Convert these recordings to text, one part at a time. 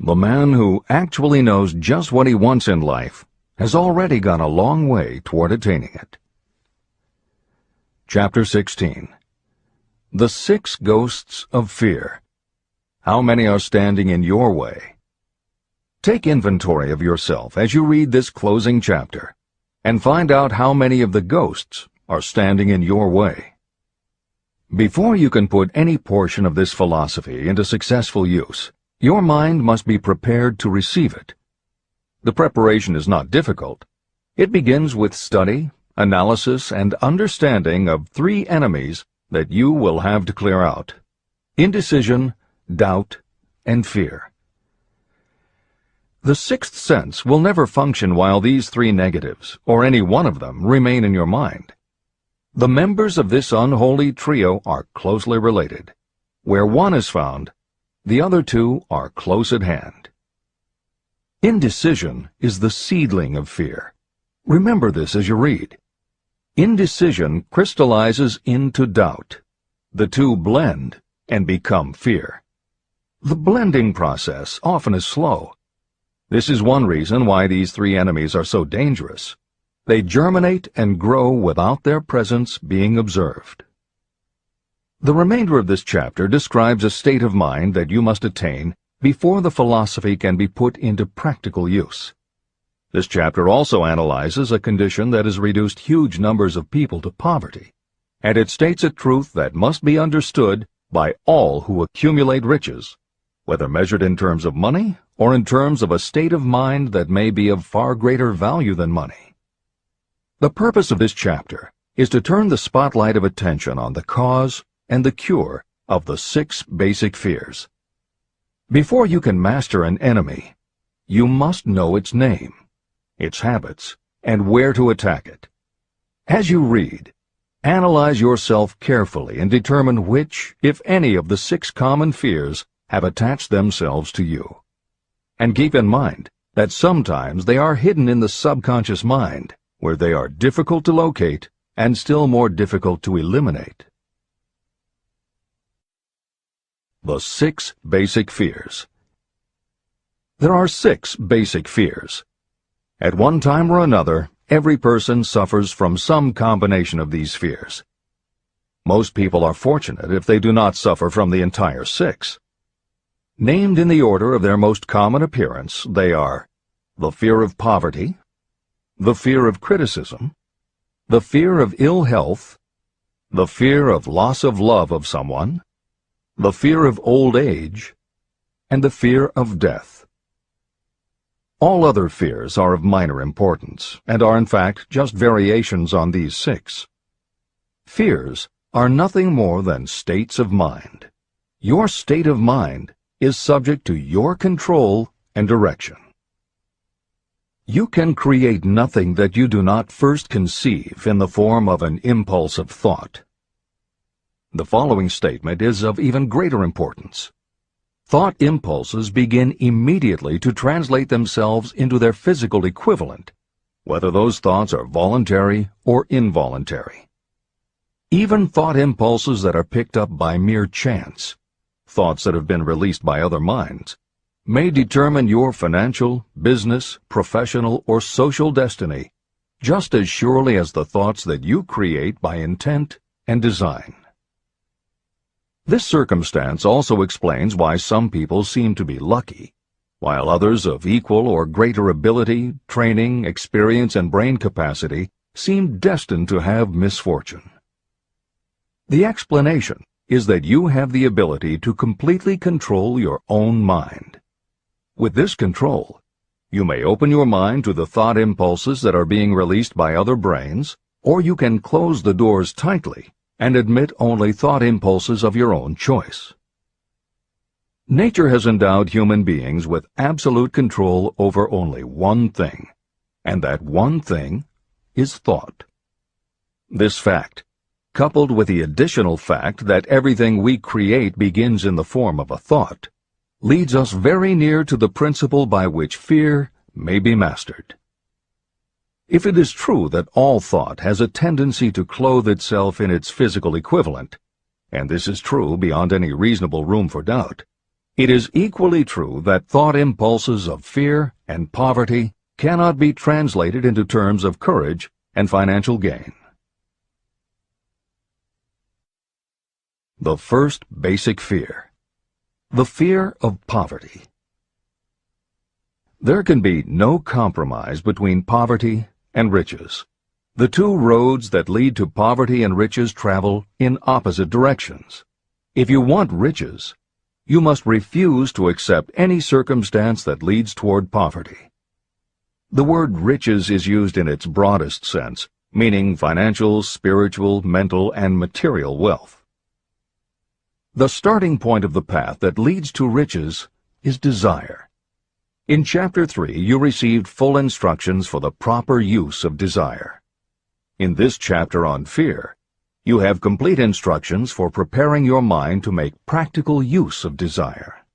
The man who actually knows just what he wants in life has already gone a long way toward attaining it. Chapter 16. The 6 Ghosts of Fear. How many are standing in your way? Take inventory of yourself as you read this closing chapter, and find out how many of the ghosts are standing in your way. Before you can put any portion of this philosophy into successful use, your mind must be prepared to receive it. The preparation is not difficult. It begins with study, analysis, and understanding of 3 enemies that you will have to clear out: indecision, doubt, and fear. The 6th sense will never function while these 3 negatives, or any one of them, remain in your mind. The members of this unholy trio are closely related. Where one is found, the other 2 are close at hand. Indecision is the seedling of fear. Remember this as you read. Indecision crystallizes into doubt. The 2 blend and become fear. The blending process often is slow. This is one reason why these 3 enemies are so dangerous. They germinate and grow without their presence being observed. The remainder of this chapter describes a state of mind that you must attain before the philosophy can be put into practical use. This chapter also analyzes a condition that has reduced huge numbers of people to poverty, and it states a truth that must be understood by all who accumulate riches, whether measured in terms of money or in terms of a state of mind that may be of far greater value than money. The purpose of this chapter is to turn the spotlight of attention on the cause and the cure of the 6 basic fears. Before you can master an enemy, you must know its name, its habits, and where to attack it. As you read, analyze yourself carefully and determine which, if any, of the 6 common fears have attached themselves to you. And keep in mind that sometimes they are hidden in the subconscious mind, where they are difficult to locate and still more difficult to eliminate. The 6 basic fears. There are 6 basic fears. At one time or another, every person suffers from some combination of these fears. Most people are fortunate if they do not suffer from the entire 6. Named in the order of their most common appearance, they are the fear of poverty, the fear of criticism, the fear of ill health, the fear of loss of love of someone, the fear of old age, and the fear of death. All other fears are of minor importance, and are in fact just variations on these 6. Fears are nothing more than states of mind. Your state of mind is subject to your control and direction. You can create nothing that you do not first conceive in the form of an impulse of thought. The following statement is of even greater importance. Thought impulses begin immediately to translate themselves into their physical equivalent, whether those thoughts are voluntary or involuntary. Even thought impulses that are picked up by mere chance, thoughts that have been released by other minds, may determine your financial, business, professional, or social destiny just as surely as the thoughts that you create by intent and design. This circumstance also explains why some people seem to be lucky, while others of equal or greater ability, training, experience, and brain capacity seem destined to have misfortune. The explanation is that you have the ability to completely control your own mind. With this control, you may open your mind to the thought impulses that are being released by other brains, or you can close the doors tightly and admit only thought impulses of your own choice. Nature has endowed human beings with absolute control over only one thing, and that one thing is thought. This fact, coupled with the additional fact that everything we create begins in the form of a thought, leads us very near to the principle by which fear may be mastered. If it is true that all thought has a tendency to clothe itself in its physical equivalent, and this is true beyond any reasonable room for doubt, It is equally true that thought impulses of fear and poverty cannot be translated into terms of courage and financial gain. The first basic fear: the fear of poverty. There can be no compromise between poverty and riches. The two roads that lead to poverty and riches travel in opposite directions. If you want riches, you must refuse to accept any circumstance that leads toward poverty. The word riches is used in its broadest sense, meaning financial, spiritual, mental, and material wealth. The starting point of the path that leads to riches is desire. In Chapter 3, you received full instructions for the proper use of desire. In this chapter on fear, you have complete instructions for preparing your mind to make practical use of desire.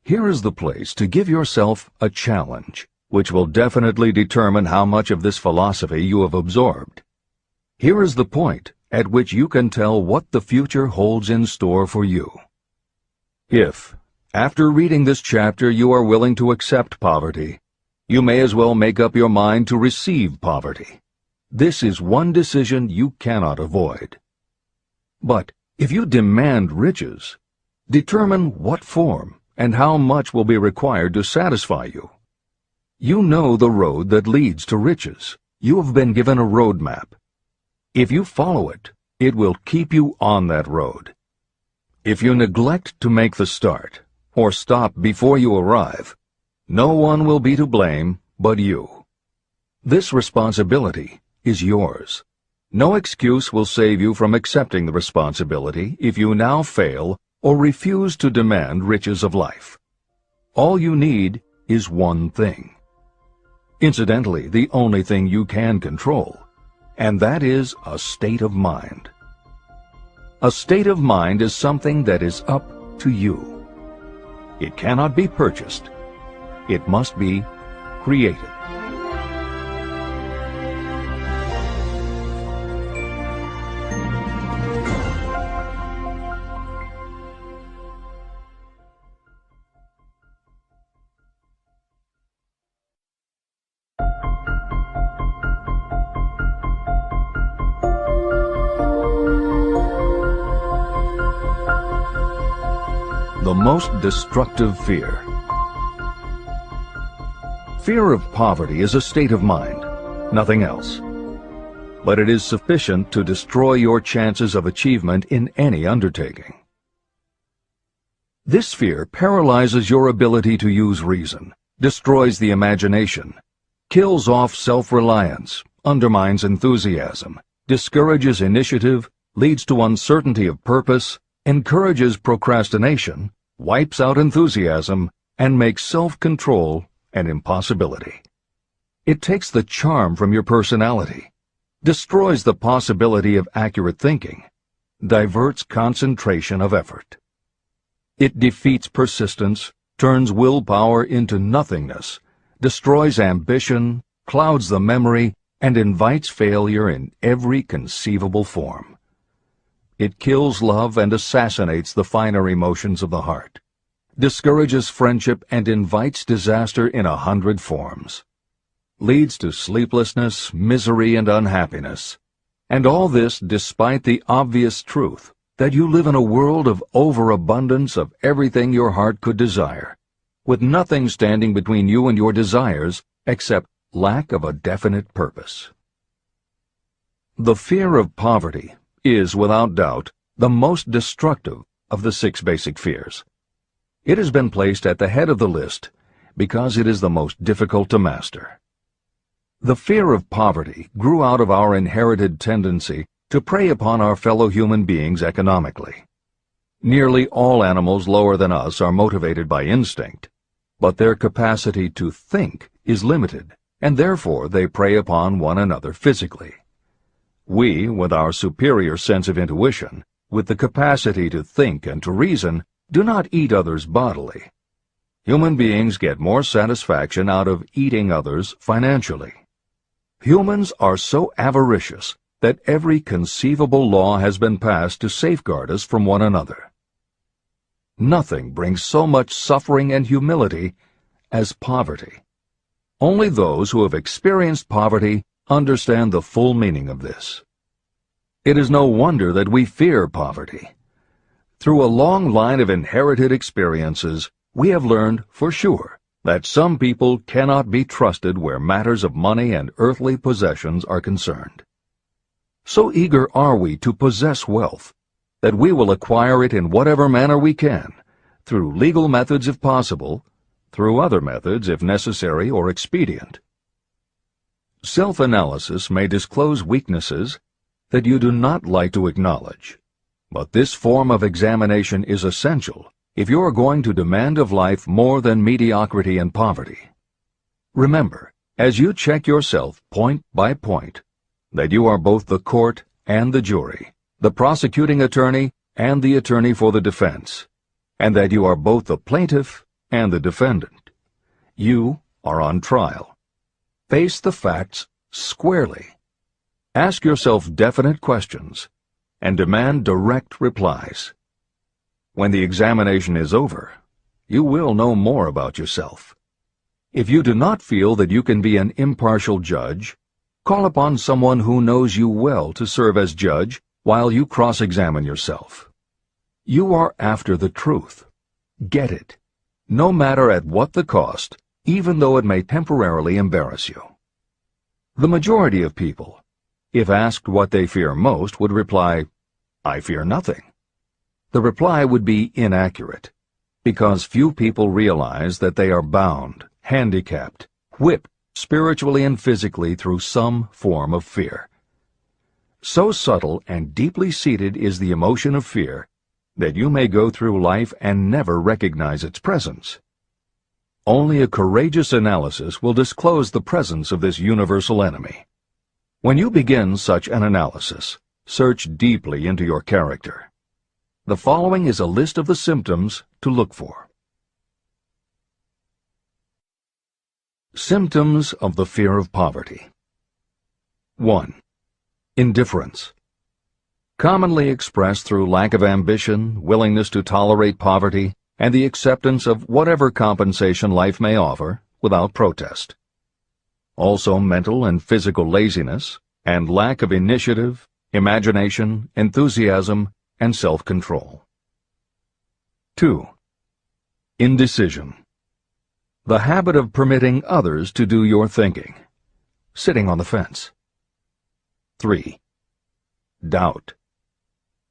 Here is the place to give yourself a challenge, which will definitely determine how much of this philosophy you have absorbed. Here is the point at which you can tell what the future holds in store for you. If, after reading this chapter, you are willing to accept poverty, you may as well make up your mind to receive poverty. This is one decision you cannot avoid. But if you demand riches, determine what form and how much will be required to satisfy you. You know the road that leads to riches. You have been given a road map. If you follow it, it will keep you on that road. If you neglect to make the start, or stop before you arrive, no one will be to blame but you. This responsibility is yours. No excuse will save you from accepting the responsibility if you now fail or refuse to demand riches of life. All you need is one thing. Incidentally, the only thing you can control, and that is a state of mind. A state of mind is something that is up to you. It cannot be purchased. It must be created. The most destructive fear. Fear of poverty is a state of mind, nothing else. But it is sufficient to destroy your chances of achievement in any undertaking. This fear paralyzes your ability to use reason, destroys the imagination, kills off self-reliance, undermines enthusiasm, discourages initiative, leads to uncertainty of purpose, encourages procrastination, wipes out enthusiasm, and makes self-control an impossibility. It takes the charm from your personality, destroys the possibility of accurate thinking, diverts concentration of effort. It defeats persistence, turns willpower into nothingness, destroys ambition, clouds the memory, and invites failure in every conceivable form. It kills love and assassinates the finer emotions of the heart, discourages friendship and invites disaster in 100 forms, leads to sleeplessness, misery, and unhappiness. And all this despite the obvious truth that you live in a world of overabundance of everything your heart could desire, with nothing standing between you and your desires except lack of a definite purpose. The fear of poverty is, without doubt, the most destructive of the 6 basic fears. It has been placed at the head of the list because it is the most difficult to master. The fear of poverty grew out of our inherited tendency to prey upon our fellow human beings economically. Nearly all animals lower than us are motivated by instinct, but their capacity to think is limited, and therefore they prey upon one another physically. We, with our superior sense of intuition, with the capacity to think and to reason, do not eat others bodily. Human beings get more satisfaction out of eating others financially. Humans are so avaricious that every conceivable law has been passed to safeguard us from one another. Nothing brings so much suffering and humility as poverty. Only those who have experienced poverty understand the full meaning of this. It is no wonder that we fear poverty. Through a long line of inherited experiences, we have learned for sure that some people cannot be trusted where matters of money and earthly possessions are concerned. So eager are we to possess wealth that we will acquire it in whatever manner we can, through legal methods if possible, through other methods if necessary or expedient. Self-analysis may disclose weaknesses that you do not like to acknowledge, but this form of examination is essential if you are going to demand of life more than mediocrity and poverty. Remember, as you check yourself point by point, that you are both the court and the jury, the prosecuting attorney and the attorney for the defense, and that you are both the plaintiff and the defendant. You are on trial. Face the facts squarely. Ask yourself definite questions and demand direct replies. When the examination is over, you will know more about yourself. If you do not feel that you can be an impartial judge, call upon someone who knows you well to serve as judge while you cross-examine yourself. You are after the truth. Get it, no matter at what the cost, even though it may temporarily embarrass you. The majority of people, if asked what they fear most, would reply, "I fear nothing." The reply would be inaccurate, because few people realize that they are bound, handicapped, whipped spiritually and physically through some form of fear. So subtle and deeply seated is the emotion of fear that you may go through life and never recognize its presence. Only a courageous analysis will disclose the presence of this universal enemy. When you begin such an analysis, search deeply into your character. The following is a list of the symptoms to look for. Symptoms of the fear of poverty. 1. Indifference. Commonly expressed through lack of ambition, willingness to tolerate poverty, and the acceptance of whatever compensation life may offer without protest. Also mental and physical laziness, and lack of initiative, imagination, enthusiasm, and self-control. 2. Indecision. The habit of permitting others to do your thinking, sitting on the fence. 3. Doubt.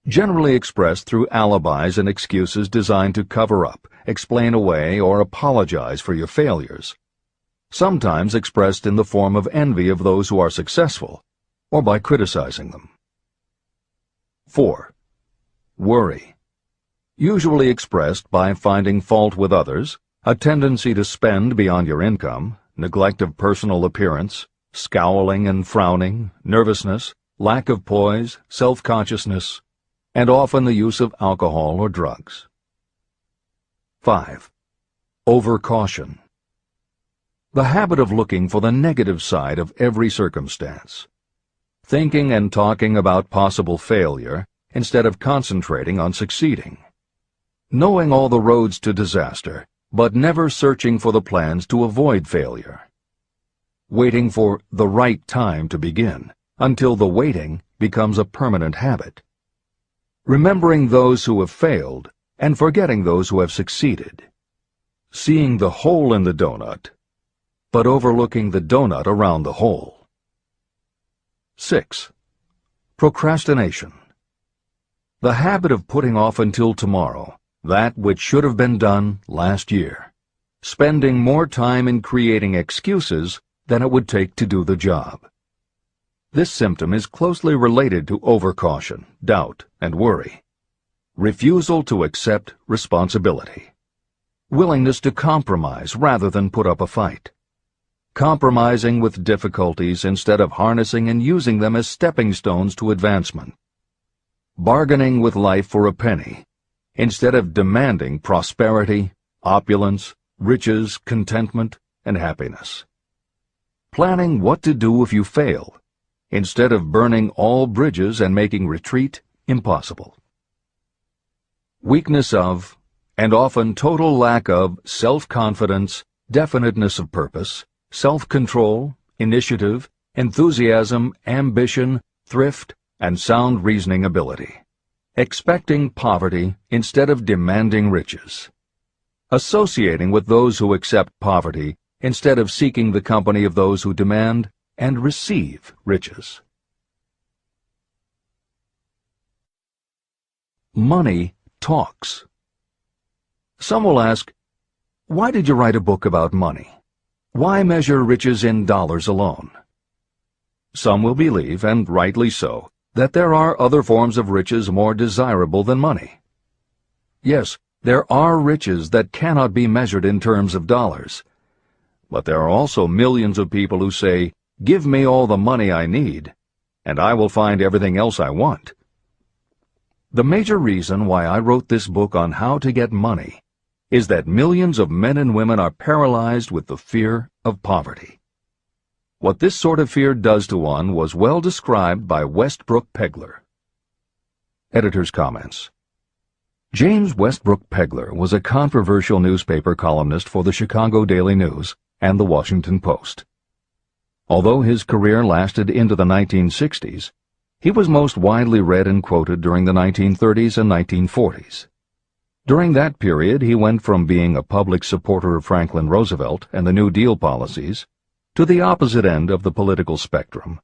Generally expressed through alibis and excuses designed to cover up, explain away, or apologize for your failures, sometimes expressed in the form of envy of those who are successful, or by criticizing them. 4. Worry. Usually expressed by finding fault with others, a tendency to spend beyond your income, neglect of personal appearance, scowling and frowning, nervousness, lack of poise, self-consciousness, and often the use of alcohol or drugs. 5. Overcaution. The habit of looking for the negative side of every circumstance, thinking and talking about possible failure instead of concentrating on succeeding, knowing all the roads to disaster, but never searching for the plans to avoid failure, waiting for the right time to begin until the waiting becomes a permanent habit, remembering those who have failed and forgetting those who have succeeded, seeing the hole in the donut, but overlooking the donut around the hole. 6. Procrastination. The habit of putting off until tomorrow that which should have been done last year, spending more time in creating excuses than it would take to do the job. This symptom is closely related to overcaution, doubt, and worry. Refusal to accept responsibility. Willingness to compromise rather than put up a fight. Compromising with difficulties instead of harnessing and using them as stepping stones to advancement. Bargaining with life for a penny instead of demanding prosperity, opulence, riches, contentment, and happiness. Planning what to do if you fail instead of burning all bridges and making retreat impossible. Weakness of and often total lack of self-confidence, definiteness of purpose, self-control, initiative, enthusiasm, ambition, thrift, and sound reasoning ability. Expecting poverty instead of demanding riches. Associating with those who accept poverty instead of seeking the company of those who demand and receive riches. Money talks. Some will ask, why did you write a book about money? Why measure riches in dollars alone? Some will believe, and rightly so, that there are other forms of riches more desirable than money. Yes, there are riches that cannot be measured in terms of dollars. But there are also millions of people who say, "Give me all the money I need, and I will find everything else I want." The major reason why I wrote this book on how to get money is that millions of men and women are paralyzed with the fear of poverty. What this sort of fear does to one was well described by Westbrook Pegler. Editor's comments. James Westbrook Pegler was a controversial newspaper columnist for the Chicago Daily News and the Washington Post. Although his career lasted into the 1960s, he was most widely read and quoted during the 1930s and 1940s. During that period, he went from being a public supporter of Franklin Roosevelt and the New Deal policies to the opposite end of the political spectrum,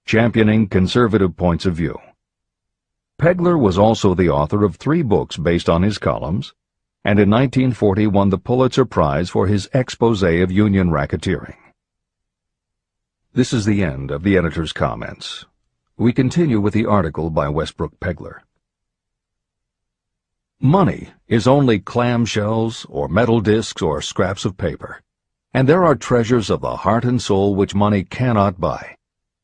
championing conservative points of view. Pegler was also the author of 3 books based on his columns, and in 1940 won the Pulitzer Prize for his expose of union racketeering. This is the end of the editor's comments. We continue with the article by Westbrook Pegler. Money is only clamshells or metal discs or scraps of paper, and there are treasures of the heart and soul which money cannot buy.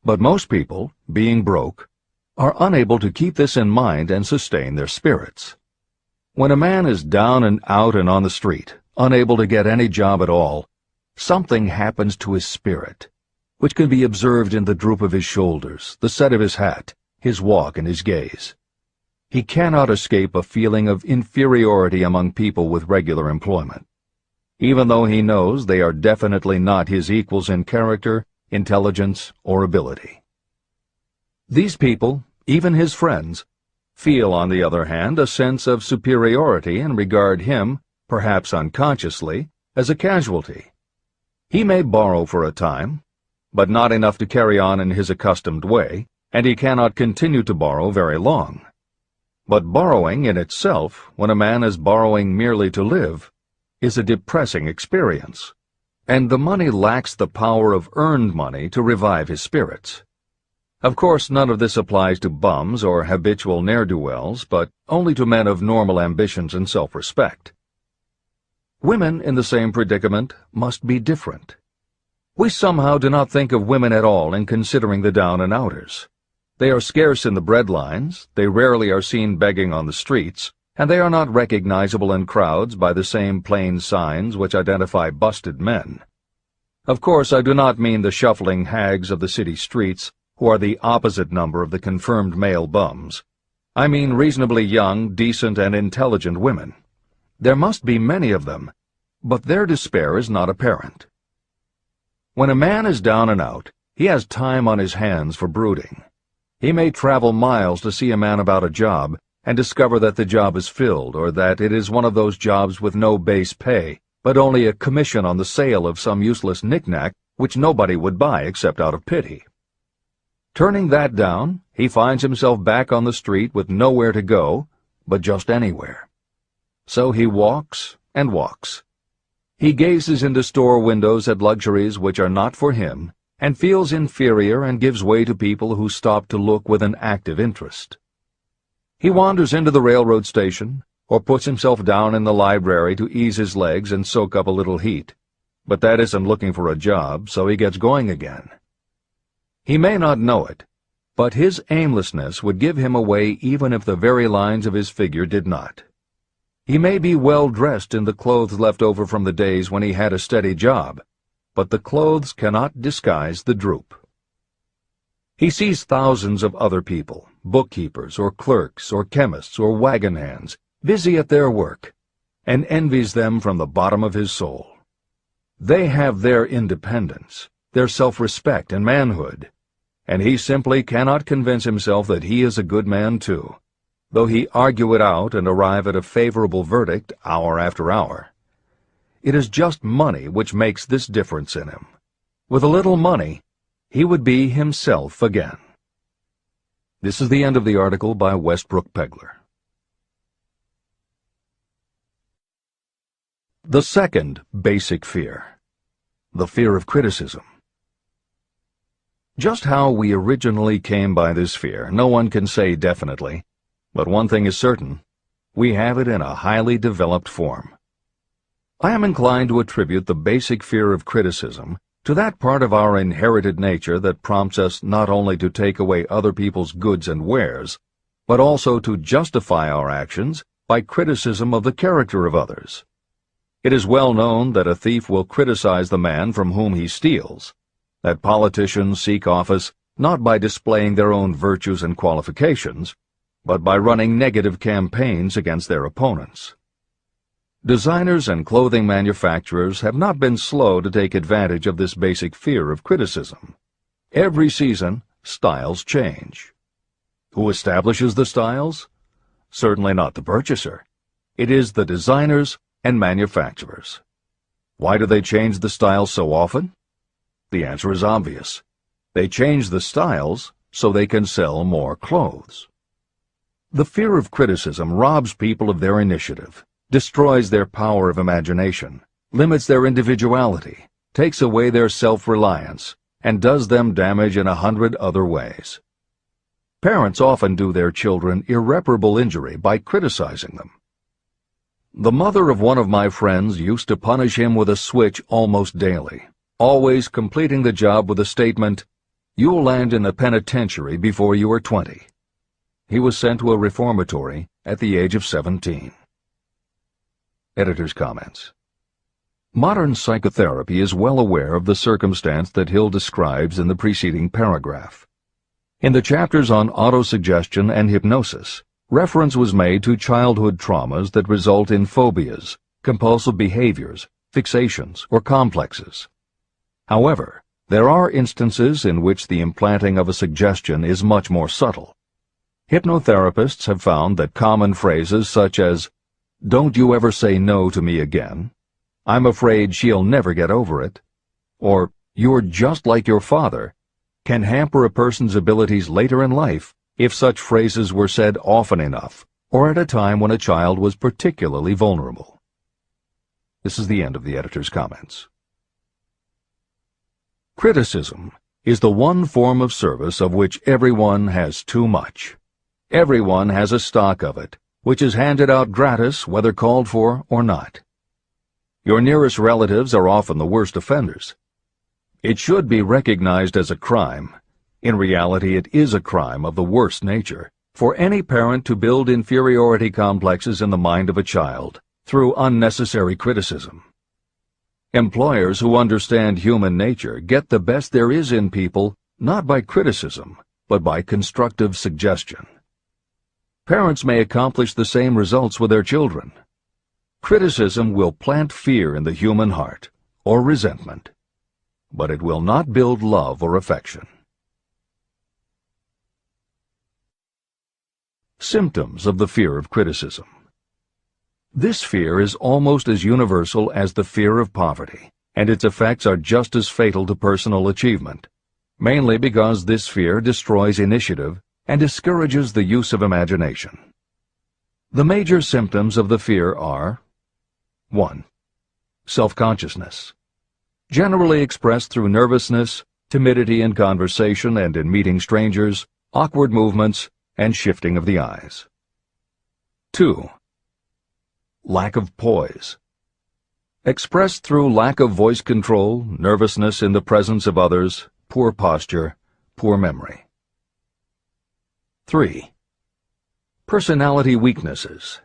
But most people, being broke, are unable to keep this in mind and sustain their spirits. When a man is down and out and on the street, unable to get any job at all, something happens to his spirit, which can be observed in the droop of his shoulders, the set of his hat, his walk, and his gaze. He cannot escape a feeling of inferiority among people with regular employment, even though he knows they are definitely not his equals in character, intelligence, or ability. These people, even his friends, feel, on the other hand, a sense of superiority and regard him, perhaps unconsciously, as a casualty. He may borrow for a time, but not enough to carry on in his accustomed way, and he cannot continue to borrow very long. But borrowing in itself, when a man is borrowing merely to live, is a depressing experience, and the money lacks the power of earned money to revive his spirits. Of course, none of this applies to bums or habitual ne'er-do-wells, but only to men of normal ambitions and self-respect. Women in the same predicament must be different. We somehow do not think of women at all in considering the down-and-outers. They are scarce in the bread lines, they rarely are seen begging on the streets, and they are not recognizable in crowds by the same plain signs which identify busted men. Of course, I do not mean the shuffling hags of the city streets, who are the opposite number of the confirmed male bums. I mean reasonably young, decent, and intelligent women. There must be many of them, but their despair is not apparent. When a man is down and out, he has time on his hands for brooding. He may travel miles to see a man about a job and discover that the job is filled, or that it is one of those jobs with no base pay, but only a commission on the sale of some useless knick-knack which nobody would buy except out of pity. Turning that down, he finds himself back on the street with nowhere to go, but just anywhere. So he walks and walks. He gazes into store windows at luxuries which are not for him, and feels inferior and gives way to people who stop to look with an active interest. He wanders into the railroad station, or puts himself down in the library to ease his legs and soak up a little heat. But that isn't looking for a job, so he gets going again. He may not know it, but his aimlessness would give him away even if the very lines of his figure did not. He may be well dressed in the clothes left over from the days when he had a steady job, but the clothes cannot disguise the droop. He sees thousands of other people, bookkeepers or clerks or chemists or wagon hands, busy at their work, and envies them from the bottom of his soul. They have their independence, their self-respect and manhood, and he simply cannot convince himself that he is a good man too, though he argue it out and arrive at a favorable verdict hour after hour. It is just money which makes this difference in him. With a little money, he would be himself again. This is the end of the article by Westbrook Pegler. The second basic fear, the fear of criticism. Just how we originally came by this fear, no one can say definitely, but one thing is certain: we have it in a highly developed form. I am inclined to attribute the basic fear of criticism to that part of our inherited nature that prompts us not only to take away other people's goods and wares, but also to justify our actions by criticism of the character of others. It is well known that a thief will criticize the man from whom he steals, that politicians seek office not by displaying their own virtues and qualifications, but by running negative campaigns against their opponents. Designers and clothing manufacturers have not been slow to take advantage of this basic fear of criticism. Every season, styles change. Who establishes the styles? Certainly not the purchaser. It is the designers and manufacturers. Why do they change the styles so often? The answer is obvious. They change the styles so they can sell more clothes. The fear of criticism robs people of their initiative, destroys their power of imagination, limits their individuality, takes away their self-reliance, and does them damage in 100 other ways. Parents often do their children irreparable injury by criticizing them. The mother of one of my friends used to punish him with a switch almost daily, always completing the job with a statement, "You'll land in the penitentiary before you are 20. He was sent to a reformatory at the age of 17. Editor's comments. Modern psychotherapy is well aware of the circumstance that Hill describes in the preceding paragraph. In the chapters on autosuggestion and hypnosis, reference was made to childhood traumas that result in phobias, compulsive behaviors, fixations, or complexes. However, there are instances in which the implanting of a suggestion is much more subtle. Hypnotherapists have found that common phrases such as, "Don't you ever say no to me again," "I'm afraid she'll never get over it," or "You're just like your father," can hamper a person's abilities later in life if such phrases were said often enough, or at a time when a child was particularly vulnerable. This is the end of the editor's comments. Criticism is the one form of service of which everyone has too much. Everyone has a stock of it, which is handed out gratis whether called for or not. Your nearest relatives are often the worst offenders. It should be recognized as a crime. In reality, it is a crime of the worst nature for any parent to build inferiority complexes in the mind of a child through unnecessary criticism. Employers who understand human nature get the best there is in people not by criticism, but by constructive suggestion. Parents may accomplish the same results with their children. Criticism will plant fear in the human heart, or resentment, but it will not build love or affection. Symptoms of the fear of criticism. This fear is almost as universal as the fear of poverty, and its effects are just as fatal to personal achievement, mainly because this fear destroys initiative and discourages the use of imagination. The major symptoms of the fear are: 1. Self-consciousness, generally expressed through nervousness, timidity in conversation and in meeting strangers, awkward movements, and shifting of the eyes. 2. Lack of poise, expressed through lack of voice control, nervousness in the presence of others, poor posture, poor memory. 3. Personality weaknesses,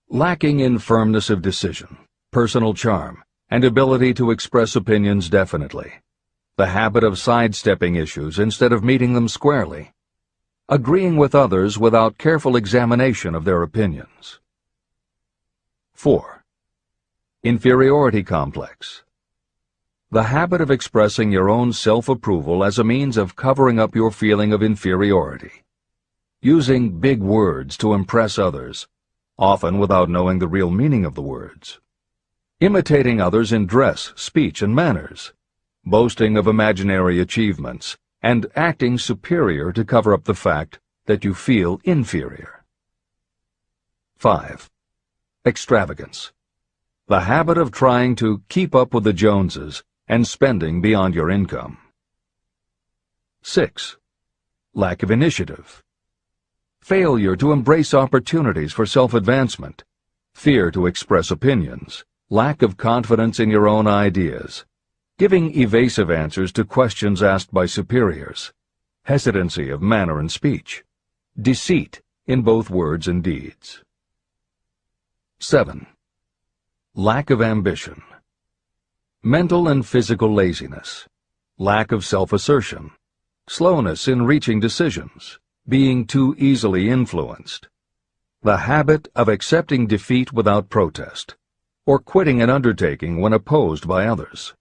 lacking in firmness of decision, personal charm, and ability to express opinions definitely, the habit of sidestepping issues instead of meeting them squarely, agreeing with others without careful examination of their opinions. 4. Inferiority complex. The habit of expressing your own self-approval as a means of covering up your feeling of inferiority. Using big words to impress others, often without knowing the real meaning of the words. Imitating others in dress, speech, and manners. Boasting of imaginary achievements, and acting superior to cover up the fact that you feel inferior. 5. Extravagance. The habit of trying to keep up with the Joneses and spending beyond your income. 6. Lack of initiative. Failure to embrace opportunities for self-advancement. Fear to express opinions. Lack of confidence in your own ideas. Giving evasive answers to questions asked by superiors. Hesitancy of manner and speech. Deceit in both words and deeds. 7. Lack of ambition. Mental and physical laziness. Lack of self-assertion. Slowness in reaching decisions. Being too easily influenced. The habit of accepting defeat without protest, or quitting an undertaking when opposed by others.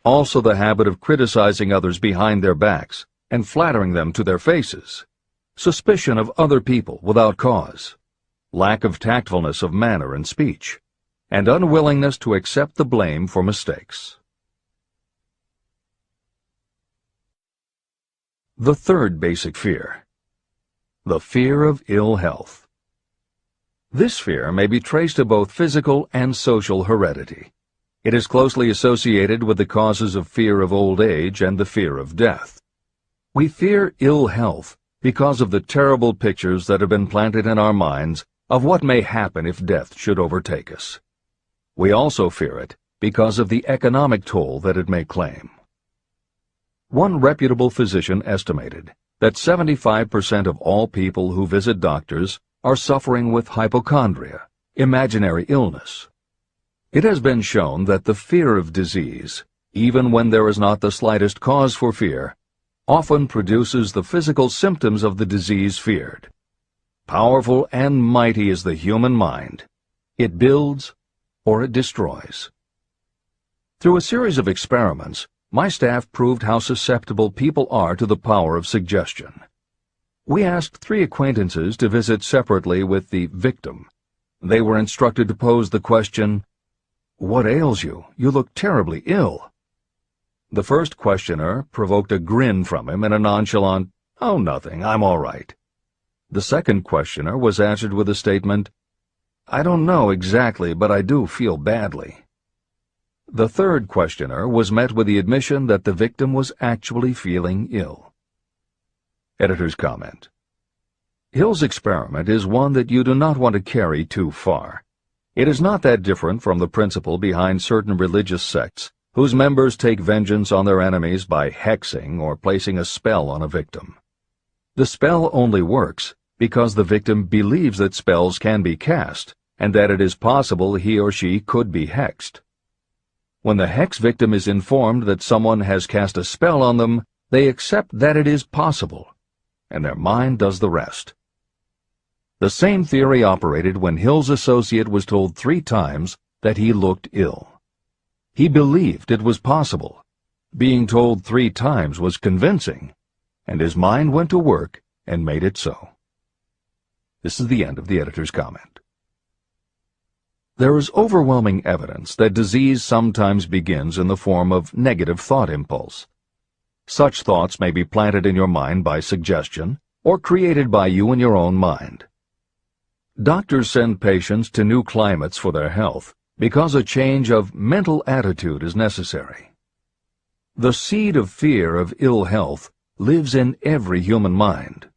Also the habit of criticizing others behind their backs and flattering them to their faces. Suspicion of other people without cause. Lack of tactfulness of manner and speech, and unwillingness to accept the blame for mistakes. The third basic fear. The fear of ill health. This fear may be traced to both physical and social heredity. It is closely associated with the causes of fear of old age and the fear of death. We fear ill health because of the terrible pictures that have been planted in our minds of what may happen if death should overtake us. We also fear it because of the economic toll that it may claim. One reputable physician estimated that 75% of all people who visit doctors are suffering with hypochondria, imaginary illness. It has been shown that the fear of disease, even when there is not the slightest cause for fear, often produces the physical symptoms of the disease feared. Powerful and mighty is the human mind. It builds or it destroys. Through a series of experiments, my staff proved how susceptible people are to the power of suggestion. We asked 3 acquaintances to visit separately with the victim. They were instructed to pose the question, "What ails you? You look terribly ill." The first questioner provoked a grin from him and a nonchalant, "Oh, nothing, I'm all right." The second questioner was answered with a statement, "I don't know exactly, but I do feel badly." The third questioner was met with the admission that the victim was actually feeling ill. Editor's comment. Hill's experiment is one that you do not want to carry too far. It is not that different from the principle behind certain religious sects whose members take vengeance on their enemies by hexing or placing a spell on a victim. The spell only works because the victim believes that spells can be cast and that it is possible he or she could be hexed. When the hex victim is informed that someone has cast a spell on them, they accept that it is possible, and their mind does the rest. The same theory operated when Hill's associate was told 3 times that he looked ill. He believed it was possible. Being told 3 times was convincing, and his mind went to work and made it so. This is the end of the editor's comment. There is overwhelming evidence that disease sometimes begins in the form of negative thought impulse. Such thoughts may be planted in your mind by suggestion or created by you in your own mind. Doctors send patients to new climates for their health because a change of mental attitude is necessary. The seed of fear of ill health lives in every human mind.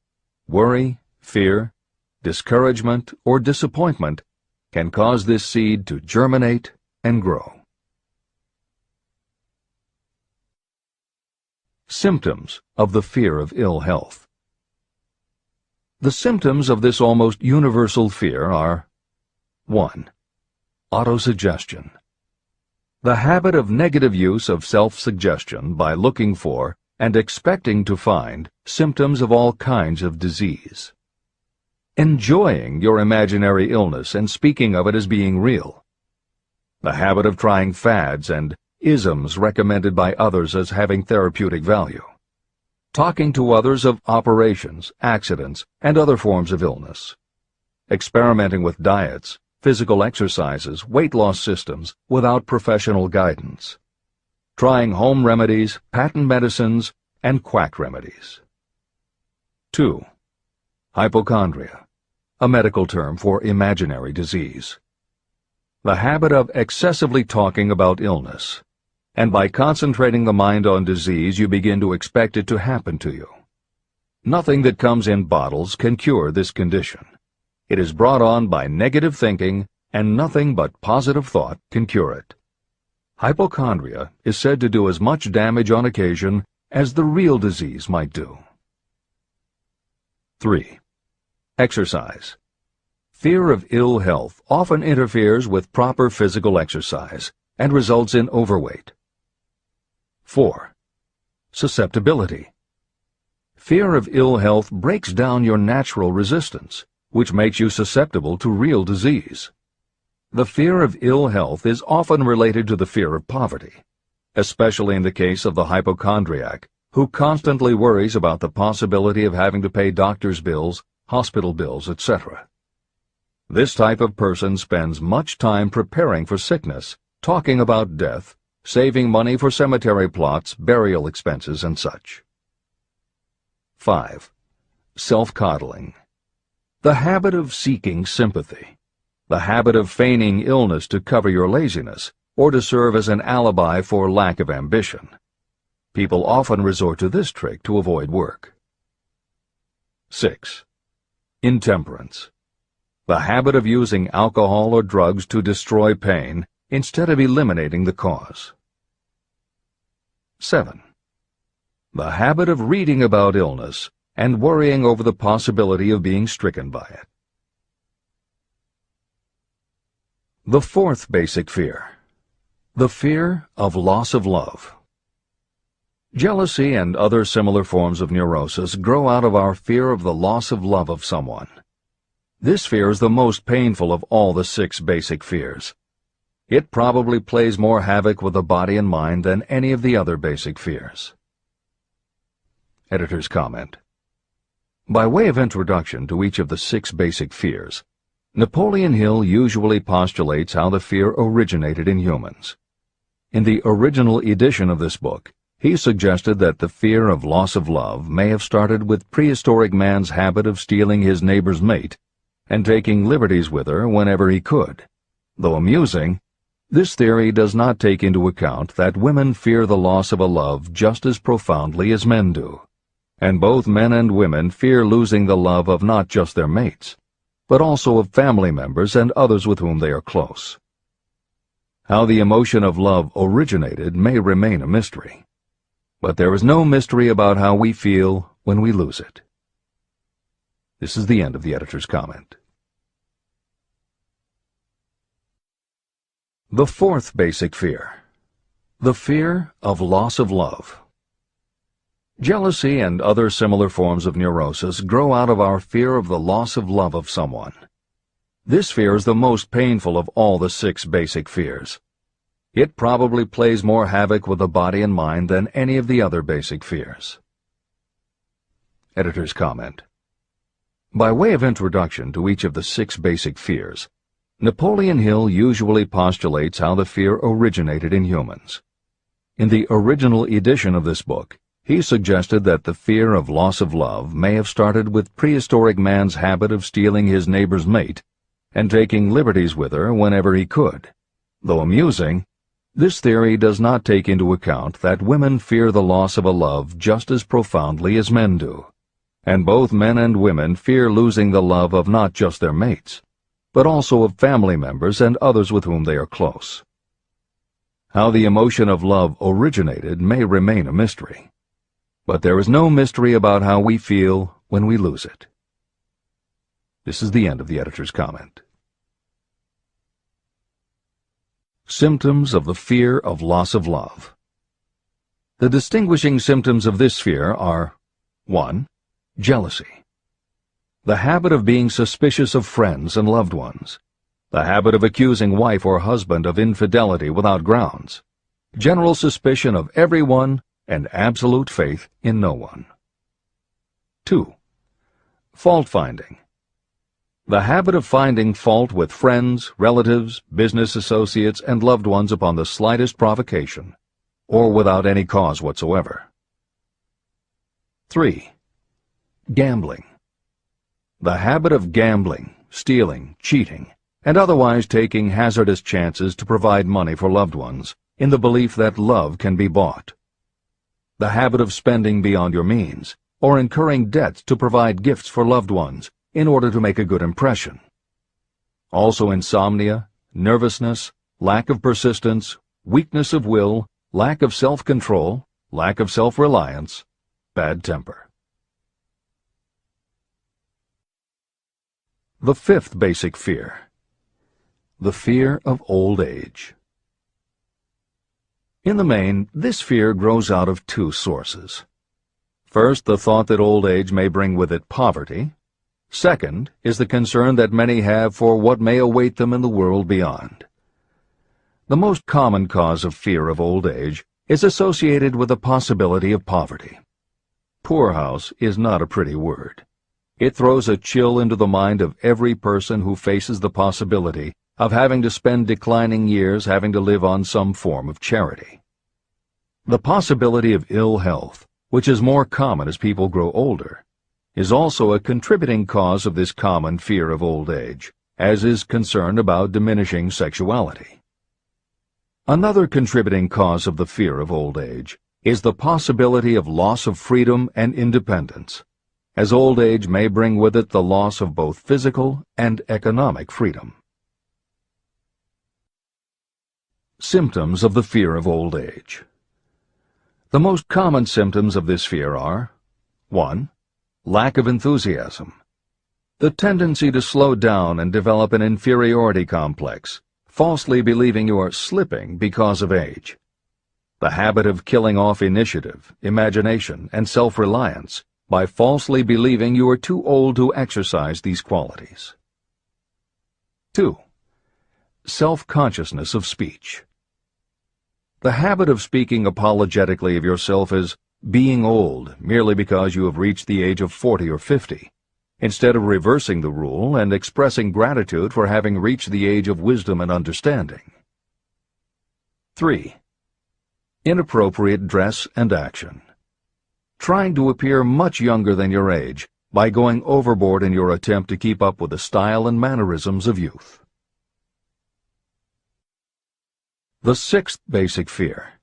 Worry, fear, discouragement, or disappointment can cause this seed to germinate and grow. Symptoms of the fear of ill health. The symptoms of this almost universal fear are 1. Autosuggestion. The habit of negative use of self-suggestion by looking for and expecting to find symptoms of all kinds of disease. enjoying your imaginary illness and speaking of it as being real. The habit of trying fads and isms recommended by others as having therapeutic value. Talking to others of operations, accidents, and other forms of illness. Experimenting with diets, physical exercises, weight loss systems without professional guidance. Trying home remedies, patent medicines, and quack remedies. 2. Hypochondria, a medical term for imaginary disease. The habit of excessively talking about illness, and by concentrating the mind on disease you begin to expect it to happen to you. Nothing that comes in bottles can cure this condition. It is brought on by negative thinking, and nothing but positive thought can cure it. Hypochondria is said to do as much damage on occasion as the real disease might do. 3. Exercise. Fear of ill health often interferes with proper physical exercise and results in overweight. 4. Susceptibility. Fear of ill health breaks down your natural resistance, which makes you susceptible to real disease. The fear of ill health is often related to the fear of poverty, especially in the case of the hypochondriac, who constantly worries about the possibility of having to pay doctor's bills, hospital bills, etc. This type of person spends much time preparing for sickness, talking about death, saving money for cemetery plots, burial expenses, and such. 5. Self-coddling. The habit of seeking sympathy. The habit of feigning illness to cover your laziness, or to serve as an alibi for lack of ambition. People often resort to this trick to avoid work. 6. Intemperance. The habit of using alcohol or drugs to destroy pain instead of eliminating the cause. 7. The habit of reading about illness and worrying over the possibility of being stricken by it. The fourth basic fear. The fear of loss of love. Jealousy and other similar forms of neurosis grow out of our fear of the loss of love of someone. This fear is the most painful of all the 6 basic fears. It probably plays more havoc with the body and mind than any of the other basic fears. Editor's comment. By way of introduction to each of the 6 basic fears, Napoleon Hill usually postulates how the fear originated in humans. In the original edition of this book, he suggested that the fear of loss of love may have started with prehistoric man's habit of stealing his neighbor's mate and taking liberties with her whenever he could. Though amusing, this theory does not take into account that women fear the loss of a love just as profoundly as men do, and both men and women fear losing the love of not just their mates, but also of family members and others with whom they are close. How the emotion of love originated may remain a mystery, but there is no mystery about how we feel when we lose it. This is the end of the editor's comment. The fourth basic fear. The fear of loss of love. Jealousy and other similar forms of neurosis grow out of our fear of the loss of love of someone. This fear is the most painful of all the 6 basic fears. It probably plays more havoc with the body and mind than any of the other basic fears. Editor's comment. By way of introduction to each of the 6 basic fears, Napoleon Hill usually postulates how the fear originated in humans. In the original edition of this book, he suggested that the fear of loss of love may have started with prehistoric man's habit of stealing his neighbor's mate and taking liberties with her whenever he could. Though amusing, this theory does not take into account that women fear the loss of a love just as profoundly as men do, and both men and women fear losing the love of not just their mates, but also of family members and others with whom they are close. How the emotion of love originated may remain a mystery, but there is no mystery about how we feel when we lose it. This is the end of the editor's comment. Symptoms of the fear of loss of love. The distinguishing symptoms of this fear are 1. Jealousy. the habit of being suspicious of friends and loved ones, the habit of accusing wife or husband of infidelity without grounds, general suspicion of everyone and absolute faith in no one. 2. Fault-finding. The habit of finding fault with friends, relatives, business associates, and loved ones upon the slightest provocation, or without any cause whatsoever. 3. Gambling. The habit of gambling, stealing, cheating, and otherwise taking hazardous chances to provide money for loved ones, in the belief that love can be bought. The habit of spending beyond your means, or incurring debts to provide gifts for loved ones, in order to make a good impression. Also insomnia, nervousness, lack of persistence, weakness of will, lack of self-control, lack of self-reliance, bad temper. The fifth basic fear. The fear of old age. In the main, this fear grows out of two sources. First, the thought that old age may bring with it poverty. Second is the concern that many have for what may await them in the world beyond. The most common cause of fear of old age is associated with the possibility of poverty. Poorhouse is not a pretty word. It throws a chill into the mind of every person who faces the possibility of having to spend declining years having to live on some form of charity. The possibility of ill health, which is more common as people grow older, is also a contributing cause of this common fear of old age, as is concern about diminishing sexuality. Another contributing cause of the fear of old age is the possibility of loss of freedom and independence, as old age may bring with it the loss of both physical and economic freedom. Symptoms of the fear of old age. The most common symptoms of this fear are 1. Lack of enthusiasm. The tendency to slow down and develop an inferiority complex, falsely believing you are slipping because of age. The habit of killing off initiative, imagination, and self-reliance by falsely believing you are too old to exercise these qualities. 2. Self-consciousness of speech. The habit of speaking apologetically of yourself as being old merely because you have reached the age of 40 or 50, instead of reversing the rule and expressing gratitude for having reached the age of wisdom and understanding. 3. Inappropriate dress and action. Trying to appear much younger than your age by going overboard in your attempt to keep up with the style and mannerisms of youth. The sixth basic fear.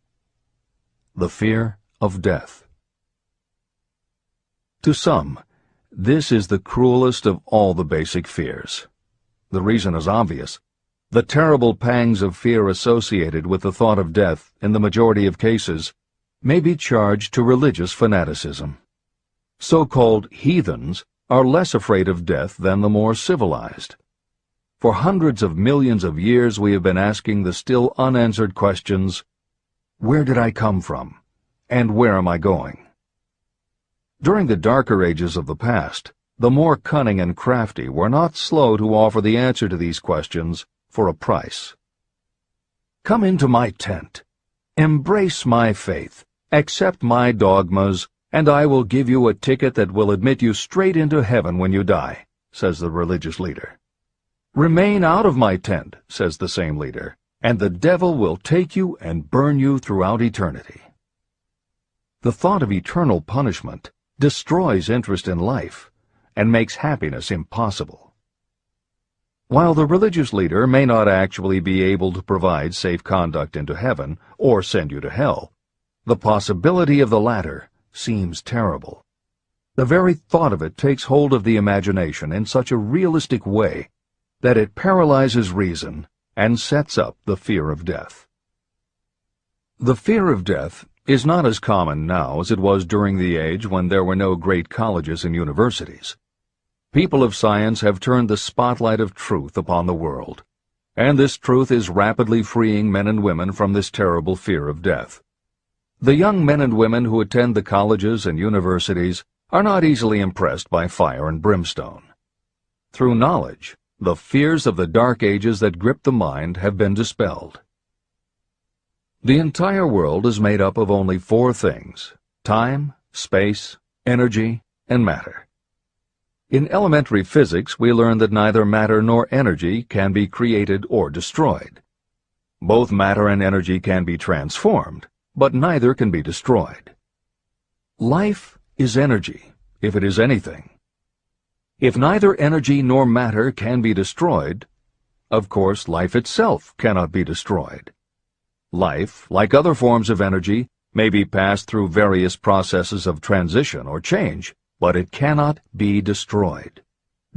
The fear of death. To some, this is the cruelest of all the basic fears. The reason is obvious. The terrible pangs of fear associated with the thought of death, in the majority of cases, may be charged to religious fanaticism. So-called heathens are less afraid of death than the more civilized. For hundreds of millions of years we have been asking the still unanswered questions, where did I come from, and where am I going? During the darker ages of the past, the more cunning and crafty were not slow to offer the answer to these questions for a price. Come into my tent, embrace my faith, accept my dogmas, and I will give you a ticket that will admit you straight into heaven when you die, says the religious leader. Remain out of my tent, says the same leader, and the devil will take you and burn you throughout eternity. The thought of eternal punishment destroys interest in life and makes happiness impossible. While the religious leader may not actually be able to provide safe conduct into heaven or send you to hell, the possibility of the latter seems terrible. The very thought of it takes hold of the imagination in such a realistic way that it paralyzes reason and sets up the fear of death. The fear of death is not as common now as it was during the age when there were no great colleges and universities. People of science have turned the spotlight of truth upon the world, and this truth is rapidly freeing men and women from this terrible fear of death. The young men and women who attend the colleges and universities are not easily impressed by fire and brimstone. Through knowledge, the fears of the dark ages that grip the mind have been dispelled. The entire world is made up of only 4 things: time, space, energy, and matter. In elementary physics, we learn that neither matter nor energy can be created or destroyed. Both matter and energy can be transformed, but neither can be destroyed. Life is energy, if it is anything. If neither energy nor matter can be destroyed, of course life itself cannot be destroyed. Life, like other forms of energy, may be passed through various processes of transition or change, but it cannot be destroyed.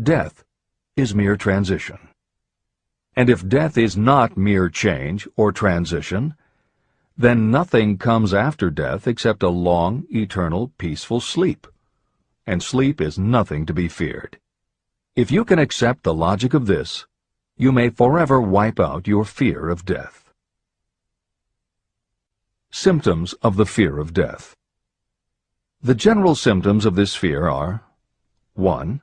Death is mere transition. And if death is not mere change or transition, then nothing comes after death except a long, eternal, peaceful sleep. And sleep is nothing to be feared. If you can accept the logic of this, you may forever wipe out your fear of death. Symptoms of the fear of death. The general symptoms of this fear are: 1.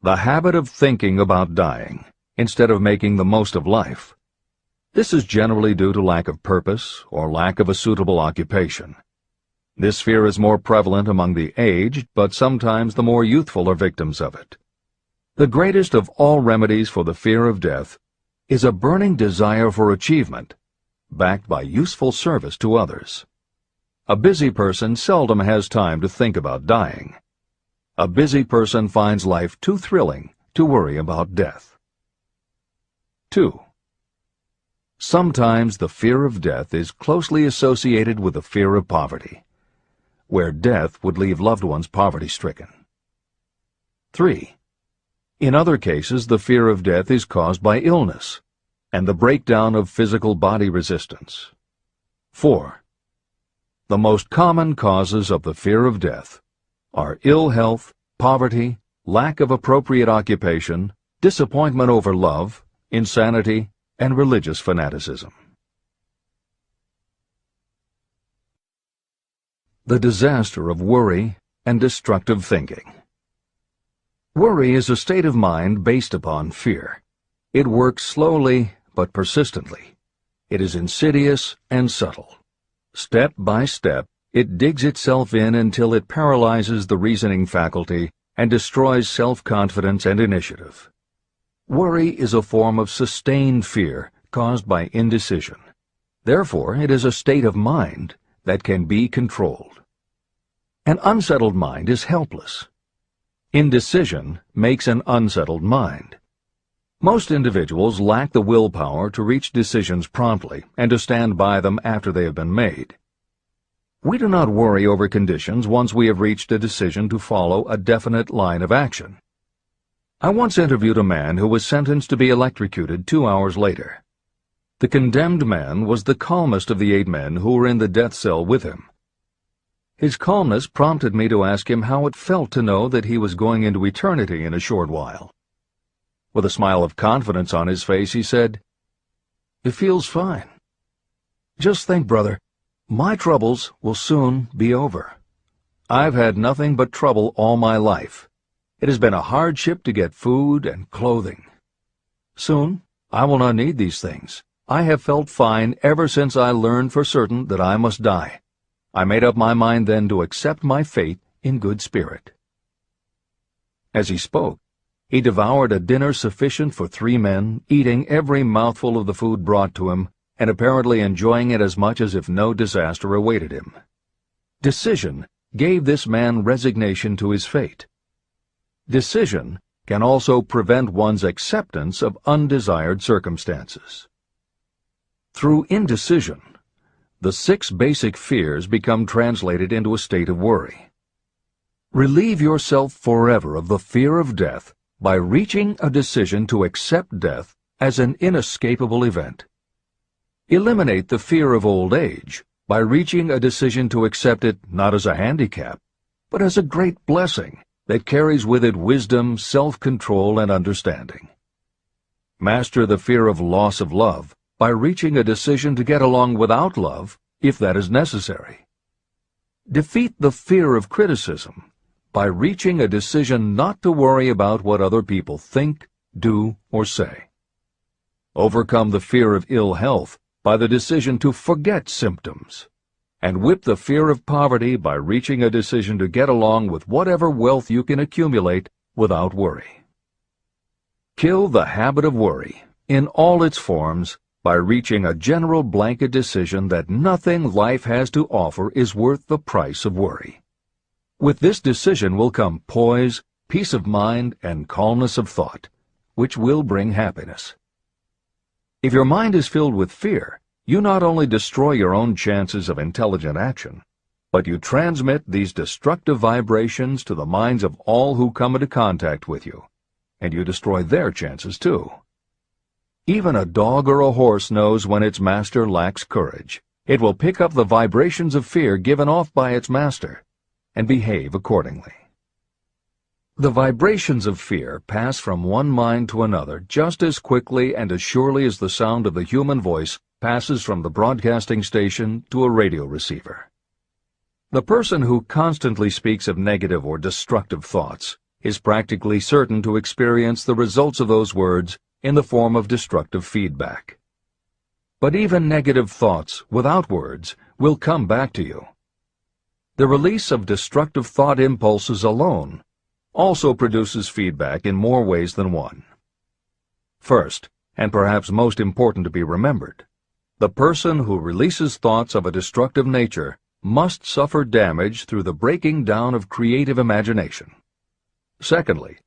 The habit of thinking about dying, instead of making the most of life. This is generally due to lack of purpose or lack of a suitable occupation. This fear is more prevalent among the aged, but sometimes the more youthful are victims of it. The greatest of all remedies for the fear of death is a burning desire for achievement, backed by useful service to others. A busy person seldom has time to think about dying. A busy person finds life too thrilling to worry about death. 2. Sometimes the fear of death is closely associated with the fear of poverty, where death would leave loved ones poverty-stricken. 3. In other cases, the fear of death is caused by illness and the breakdown of physical body resistance. 4. The most common causes of the fear of death are ill health, poverty, lack of appropriate occupation, disappointment over love, insanity, and religious fanaticism. The disaster of worry and destructive thinking. Worry is a state of mind based upon fear. It works slowly but persistently. It is insidious and subtle. Step by step, it digs itself in until it paralyzes the reasoning faculty and destroys self-confidence and initiative. Worry is a form of sustained fear caused by indecision. Therefore, it is a state of mind that can be controlled. An unsettled mind is helpless. Indecision makes an unsettled mind. Most individuals lack the willpower to reach decisions promptly and to stand by them after they have been made. We do not worry over conditions once we have reached a decision to follow a definite line of action. I once interviewed a man who was sentenced to be electrocuted 2 hours later. The condemned man was the calmest of the 8 men who were in the death cell with him. His calmness prompted me to ask him how it felt to know that he was going into eternity in a short while. With a smile of confidence on his face, he said, "It feels fine. Just think, brother, my troubles will soon be over. I've had nothing but trouble all my life. It has been a hardship to get food and clothing. Soon, I will not need these things. I have felt fine ever since I learned for certain that I must die. I made up my mind then to accept my fate in good spirit." As he spoke, he devoured a dinner sufficient for 3 men, eating every mouthful of the food brought to him, and apparently enjoying it as much as if no disaster awaited him. Decision gave this man resignation to his fate. Decision can also prevent one's acceptance of undesired circumstances. Through indecision, the 6 basic fears become translated into a state of worry. Relieve yourself forever of the fear of death by reaching a decision to accept death as an inescapable event. Eliminate the fear of old age by reaching a decision to accept it not as a handicap, but as a great blessing that carries with it wisdom, self-control, and understanding. Master the fear of loss of love by reaching a decision to get along without love, if that is necessary. Defeat the fear of criticism by reaching a decision not to worry about what other people think, do, or say. Overcome the fear of ill health by the decision to forget symptoms. And whip the fear of poverty by reaching a decision to get along with whatever wealth you can accumulate without worry. Kill the habit of worry in all its forms by reaching a general blanket decision that nothing life has to offer is worth the price of worry. With this decision will come poise, peace of mind, and calmness of thought, which will bring happiness. If your mind is filled with fear, you not only destroy your own chances of intelligent action, but you transmit these destructive vibrations to the minds of all who come into contact with you, and you destroy their chances too. Even a dog or a horse knows when its master lacks courage. It will pick up the vibrations of fear given off by its master and behave accordingly. The vibrations of fear pass from one mind to another just as quickly and as surely as the sound of the human voice passes from the broadcasting station to a radio receiver. The person who constantly speaks of negative or destructive thoughts is practically certain to experience the results of those words in the form of destructive feedback. But even negative thoughts without words will come back to you. The release of destructive thought impulses alone also produces feedback in more ways than one. First, and perhaps most important to be remembered, the person who releases thoughts of a destructive nature must suffer damage through the breaking down of creative imagination. Secondly,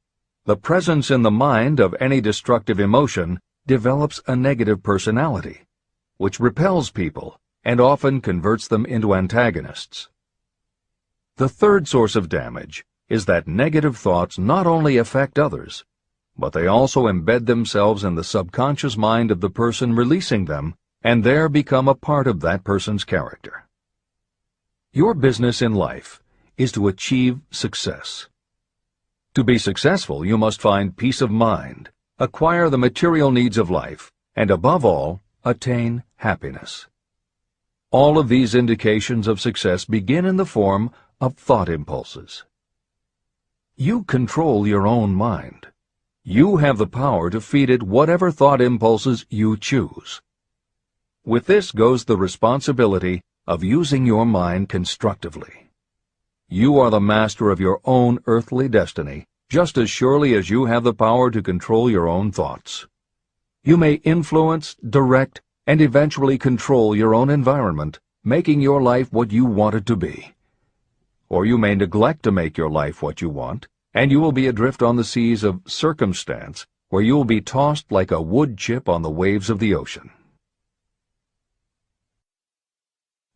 the presence in the mind of any destructive emotion develops a negative personality, which repels people and often converts them into antagonists. The third source of damage is that negative thoughts not only affect others, but they also embed themselves in the subconscious mind of the person releasing them and there become a part of that person's character. Your business in life is to achieve success. To be successful, you must find peace of mind, acquire the material needs of life, and above all, attain happiness. All of these indications of success begin in the form of thought impulses. You control your own mind. You have the power to feed it whatever thought impulses you choose. With this goes the responsibility of using your mind constructively. You are the master of your own earthly destiny, just as surely as you have the power to control your own thoughts. You may influence, direct, and eventually control your own environment, making your life what you want it to be. Or you may neglect to make your life what you want, and you will be adrift on the seas of circumstance, where you will be tossed like a wood chip on the waves of the ocean.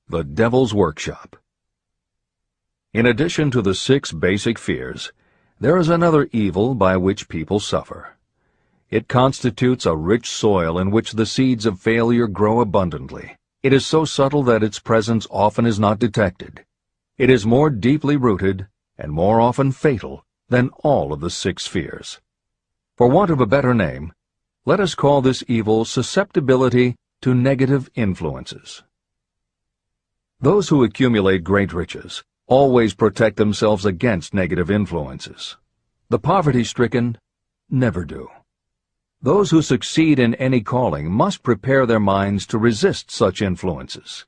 The Devil's Workshop. In addition to the 6 basic fears, there is another evil by which people suffer. It constitutes a rich soil in which the seeds of failure grow abundantly. It is so subtle that its presence often is not detected. It is more deeply rooted and more often fatal than all of the 6 fears. For want of a better name, let us call this evil susceptibility to negative influences. Those who accumulate great riches always protect themselves against negative influences. The poverty-stricken never do. Those who succeed in any calling must prepare their minds to resist such influences.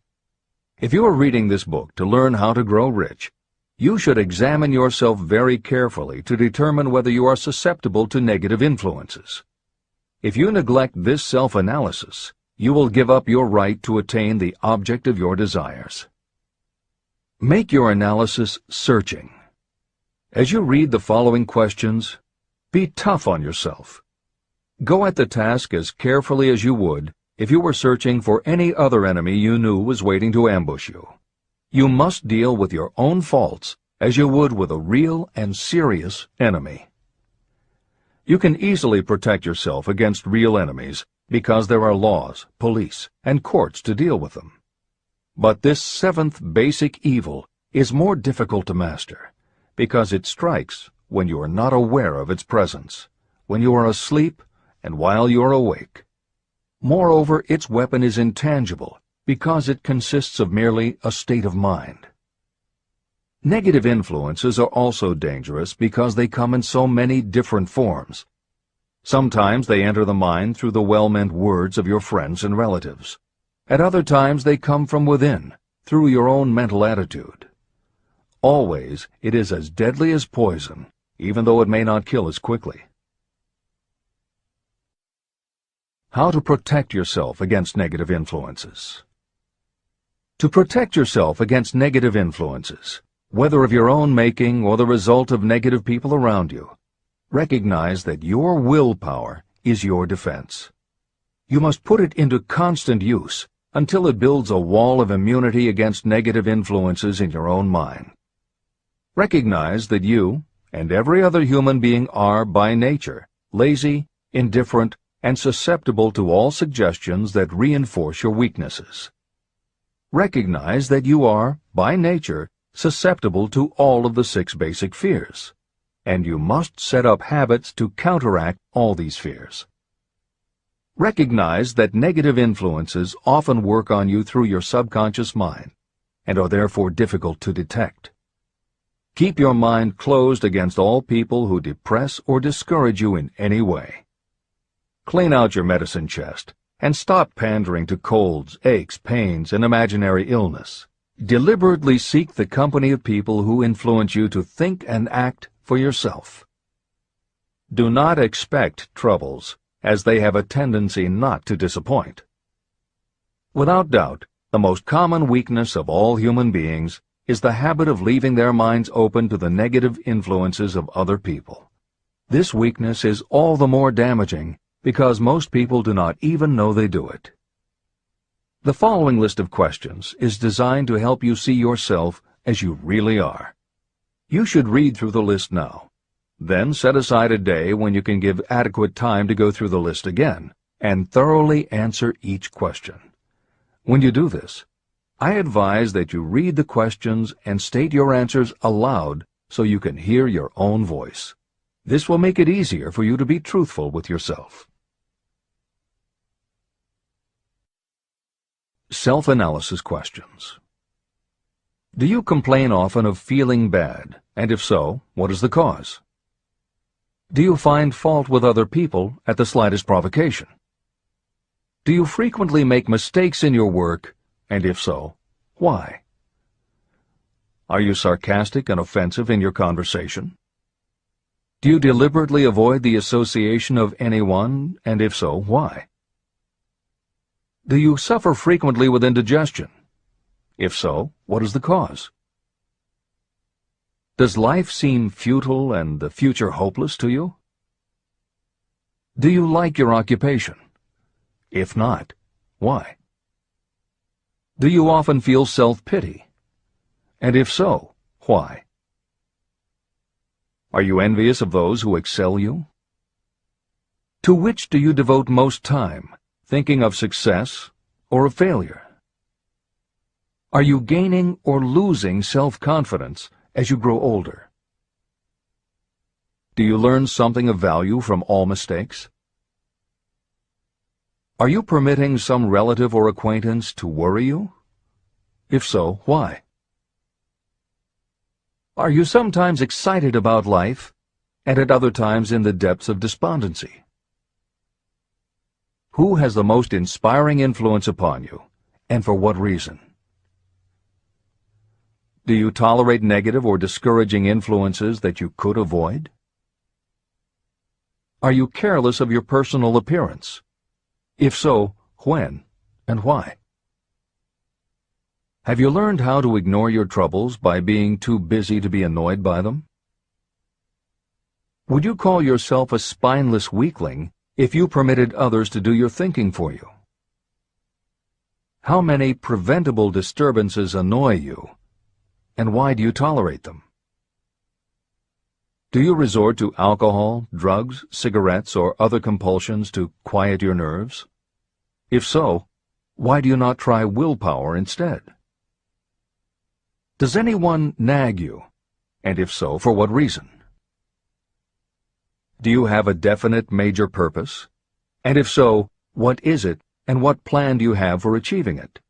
If you are reading this book to learn how to grow rich, you should examine yourself very carefully to determine whether you are susceptible to negative influences. If you neglect this self-analysis, you will give up your right to attain the object of your desires. Make your analysis searching. As you read the following questions, be tough on yourself. Go at the task as carefully as you would if you were searching for any other enemy you knew was waiting to ambush you. You must deal with your own faults as you would with a real and serious enemy. You can easily protect yourself against real enemies because there are laws, police, and courts to deal with them. But this 7th basic evil is more difficult to master because it strikes when you are not aware of its presence, when you are asleep and while you are awake. Moreover, its weapon is intangible because it consists of merely a state of mind. Negative influences are also dangerous because they come in so many different forms. Sometimes they enter the mind through the well-meant words of your friends and relatives. At other times they come from within, through your own mental attitude. Always, it is as deadly as poison, even though it may not kill as quickly. How to protect yourself against negative influences. To protect yourself against negative influences, whether of your own making or the result of negative people around you, recognize that your willpower is your defense. You must put it into constant use until it builds a wall of immunity against negative influences in your own mind. Recognize that you and every other human being are, by nature, lazy, indifferent, and susceptible to all suggestions that reinforce your weaknesses. Recognize that you are, by nature, susceptible to all of the 6 basic fears, and you must set up habits to counteract all these fears. Recognize that negative influences often work on you through your subconscious mind, and are therefore difficult to detect. Keep your mind closed against all people who depress or discourage you in any way. Clean out your medicine chest, and stop pandering to colds, aches, pains, and imaginary illness. Deliberately seek the company of people who influence you to think and act for yourself. Do not expect troubles, as they have a tendency not to disappoint. Without doubt, the most common weakness of all human beings is the habit of leaving their minds open to the negative influences of other people. This weakness is all the more damaging because most people do not even know they do it. The following list of questions is designed to help you see yourself as you really are. You should read through the list now. Then set aside a day when you can give adequate time to go through the list again and thoroughly answer each question. When you do this, I advise that you read the questions and state your answers aloud so you can hear your own voice. This will make it easier for you to be truthful with yourself. Self-analysis questions. Do you complain often of feeling bad, and if so, what is the cause? Do you find fault with other people at the slightest provocation? Do you frequently make mistakes in your work, and if so, why? Are you sarcastic and offensive in your conversation? Do you deliberately avoid the association of anyone, and if so, why? Do you suffer frequently with indigestion? If so, what is the cause? Does life seem futile and the future hopeless to you? Do you like your occupation? If not, why? Do you often feel self-pity? And if so, why? Are you envious of those who excel you? To which do you devote most time, thinking of success or of failure? Are you gaining or losing self-confidence as you grow older? Do you learn something of value from all mistakes? Are you permitting some relative or acquaintance to worry you? If so, why? Are you sometimes excited about life, and at other times in the depths of despondency? Who has the most inspiring influence upon you, and for what reason? Do you tolerate negative or discouraging influences that you could avoid? Are you careless of your personal appearance? If so, when and why? Have you learned how to ignore your troubles by being too busy to be annoyed by them? Would you call yourself a spineless weakling if you permitted others to do your thinking for you? How many preventable disturbances annoy you, and why do you tolerate them? Do you resort to alcohol, drugs, cigarettes, or other compulsions to quiet your nerves? If so, why do you not try willpower instead? Does anyone nag you, and if so, for what reason? Do you have a definite major purpose? And if so, what is it, and what plan do you have for achieving it?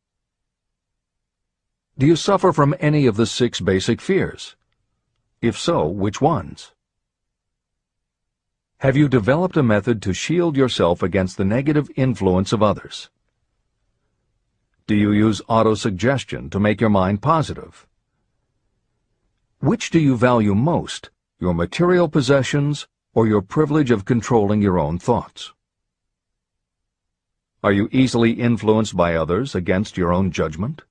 Do you suffer from any of the 6 basic fears? If so, which ones? Have you developed a method to shield yourself against the negative influence of others? Do you use autosuggestion to make your mind positive? Which do you value most, your material possessions or your privilege of controlling your own thoughts? Are you easily influenced by others against your own judgment?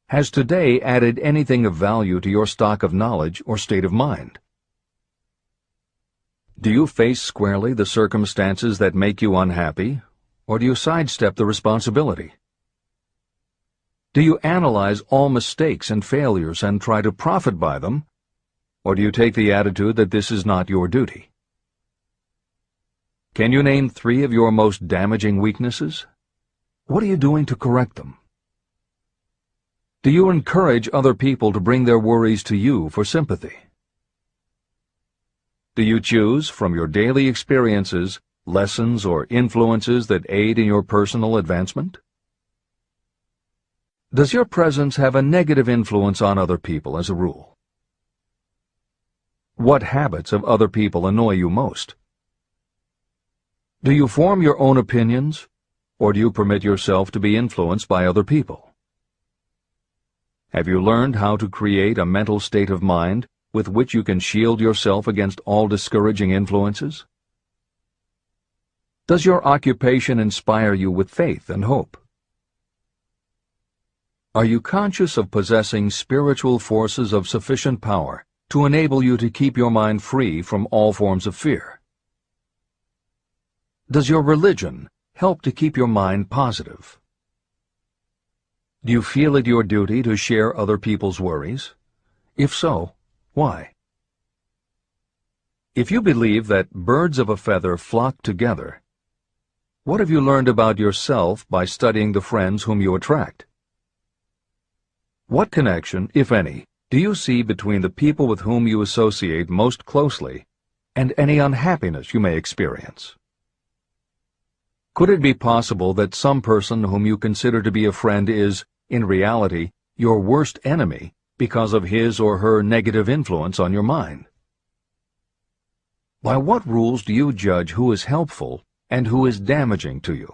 Has today added anything of value to your stock of knowledge or state of mind? Do you face squarely the circumstances that make you unhappy, or do you sidestep the responsibility? Do you analyze all mistakes and failures and try to profit by them, or do you take the attitude that this is not your duty? Can you name 3 of your most damaging weaknesses? What are you doing to correct them? Do you encourage other people to bring their worries to you for sympathy? Do you choose from your daily experiences lessons or influences that aid in your personal advancement? Does your presence have a negative influence on other people as a rule? What habits of other people annoy you most? Do you form your own opinions, or do you permit yourself to be influenced by other people? Have you learned how to create a mental state of mind with which you can shield yourself against all discouraging influences? Does your occupation inspire you with faith and hope? Are you conscious of possessing spiritual forces of sufficient power to enable you to keep your mind free from all forms of fear? Does your religion help to keep your mind positive? Do you feel it your duty to share other people's worries? If so, why? If you believe that birds of a feather flock together, what have you learned about yourself by studying the friends whom you attract? What connection, if any, do you see between the people with whom you associate most closely and any unhappiness you may experience? Could it be possible that some person whom you consider to be a friend is, in reality, your worst enemy because of his or her negative influence on your mind? By what rules do you judge who is helpful and who is damaging to you?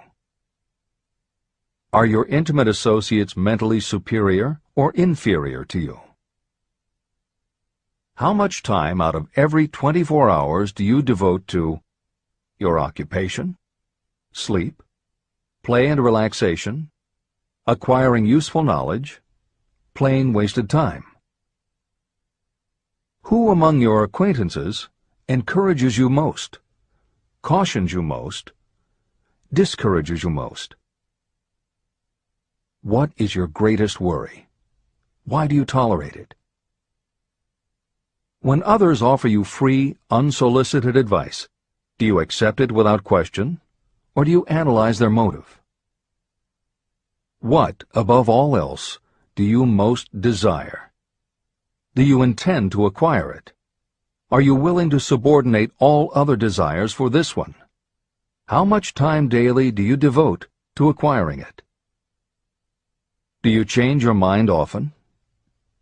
Are your intimate associates mentally superior or inferior to you? How much time out of every 24 hours do you devote to your occupation, sleep, play and relaxation, acquiring useful knowledge, plain wasted time? Who among your acquaintances encourages you most, cautions you most, discourages you most? What is your greatest worry? Why do you tolerate it? When others offer you free, unsolicited advice, do you accept it without question, or do you analyze their motive? What, above all else, do you most desire? Do you intend to acquire it? Are you willing to subordinate all other desires for this one? How much time daily do you devote to acquiring it? Do you change your mind often?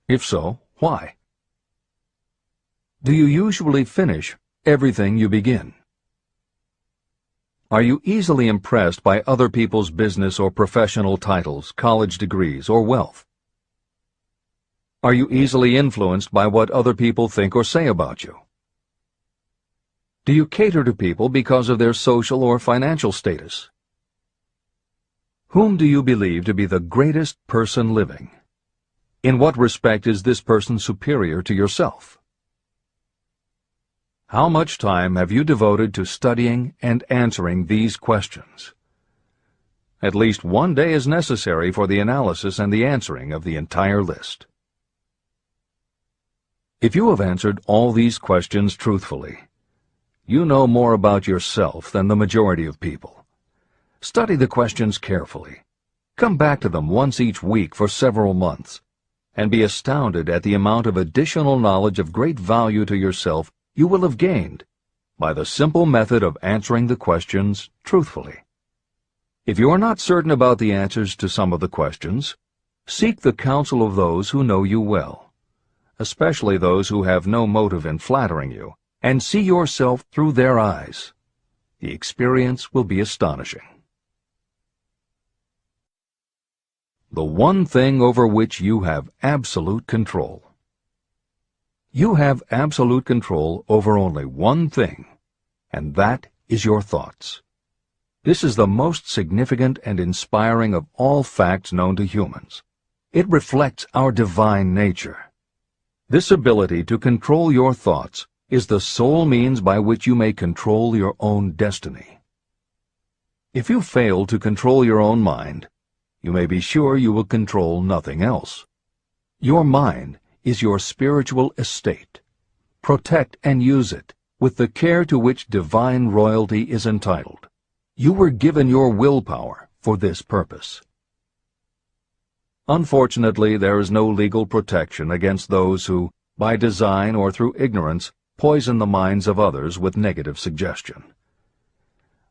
If so, why? Do you usually finish everything you begin? Are you easily impressed by other people's business or professional titles, college degrees, or wealth? Are you easily influenced by what other people think or say about you? Do you cater to people because of their social or financial status? Whom do you believe to be the greatest person living? In what respect is this person superior to yourself? How much time have you devoted to studying and answering these questions? At least one day is necessary for the analysis and the answering of the entire list. If you have answered all these questions truthfully, you know more about yourself than the majority of people. Study the questions carefully. Come back to them once each week for several months, and be astounded at the amount of additional knowledge of great value to yourself you will have gained by the simple method of answering the questions truthfully. If you are not certain about the answers to some of the questions, Seek the counsel of those who know you well, especially those who have no motive in flattering you, and see yourself through their eyes. The experience will be astonishing. The one thing over which you have absolute control. You have absolute control over only one thing, and that is your thoughts. This is the most significant and inspiring of all facts known to humans. It reflects our divine nature. This ability to control your thoughts is the sole means by which you may control your own destiny. If you fail to control your own mind, you may be sure you will control nothing else. Your mind is your spiritual estate. Protect and use it with the care to which divine royalty is entitled. You were given your willpower for this purpose. Unfortunately, there is no legal protection against those who, by design or through ignorance, poison the minds of others with negative suggestion.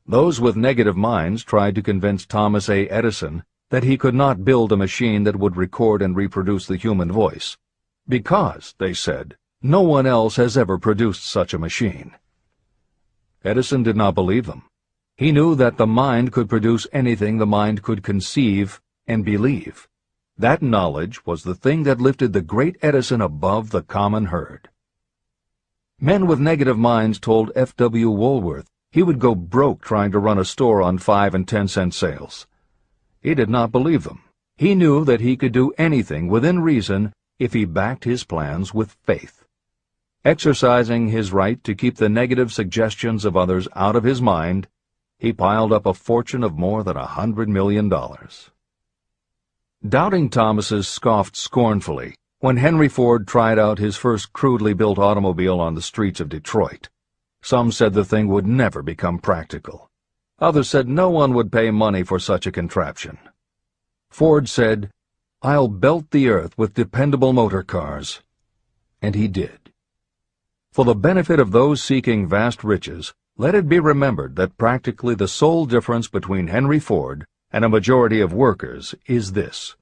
Those with negative minds tried to convince Thomas A. Edison that he could not build a machine that would record and reproduce the human voice, because, they said, no one else has ever produced such a machine. Edison did not believe them. He knew that the mind could produce anything the mind could conceive and believe. That knowledge was the thing that lifted the great Edison above the common herd. Men with negative minds told F.W. Woolworth he would go broke trying to run a store on 5 and 10-cent sales. He did not believe them. He knew that he could do anything within reason if he backed his plans with faith. Exercising his right to keep the negative suggestions of others out of his mind, he piled up a fortune of more than $100 million. Doubting Thomases scoffed scornfully when Henry Ford tried out his first crudely built automobile on the streets of Detroit. Some said the thing would never become practical. Others said no one would pay money for such a contraption. Ford said, "I'll belt the earth with dependable motor cars." And he did. For the benefit of those seeking vast riches, let it be remembered that practically the sole difference between Henry Ford and a majority of workers is this: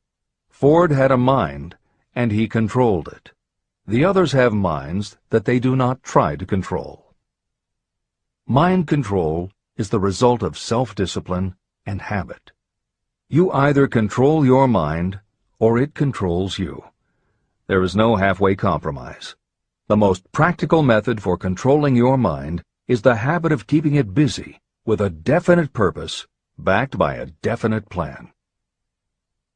Ford had a mind, and he controlled it. The others have minds that they do not try to control. Mind control is the result of self-discipline and habit. You either control your mind, or it controls you. There is no halfway compromise. The most practical method for controlling your mind is the habit of keeping it busy with a definite purpose, backed by a definite plan.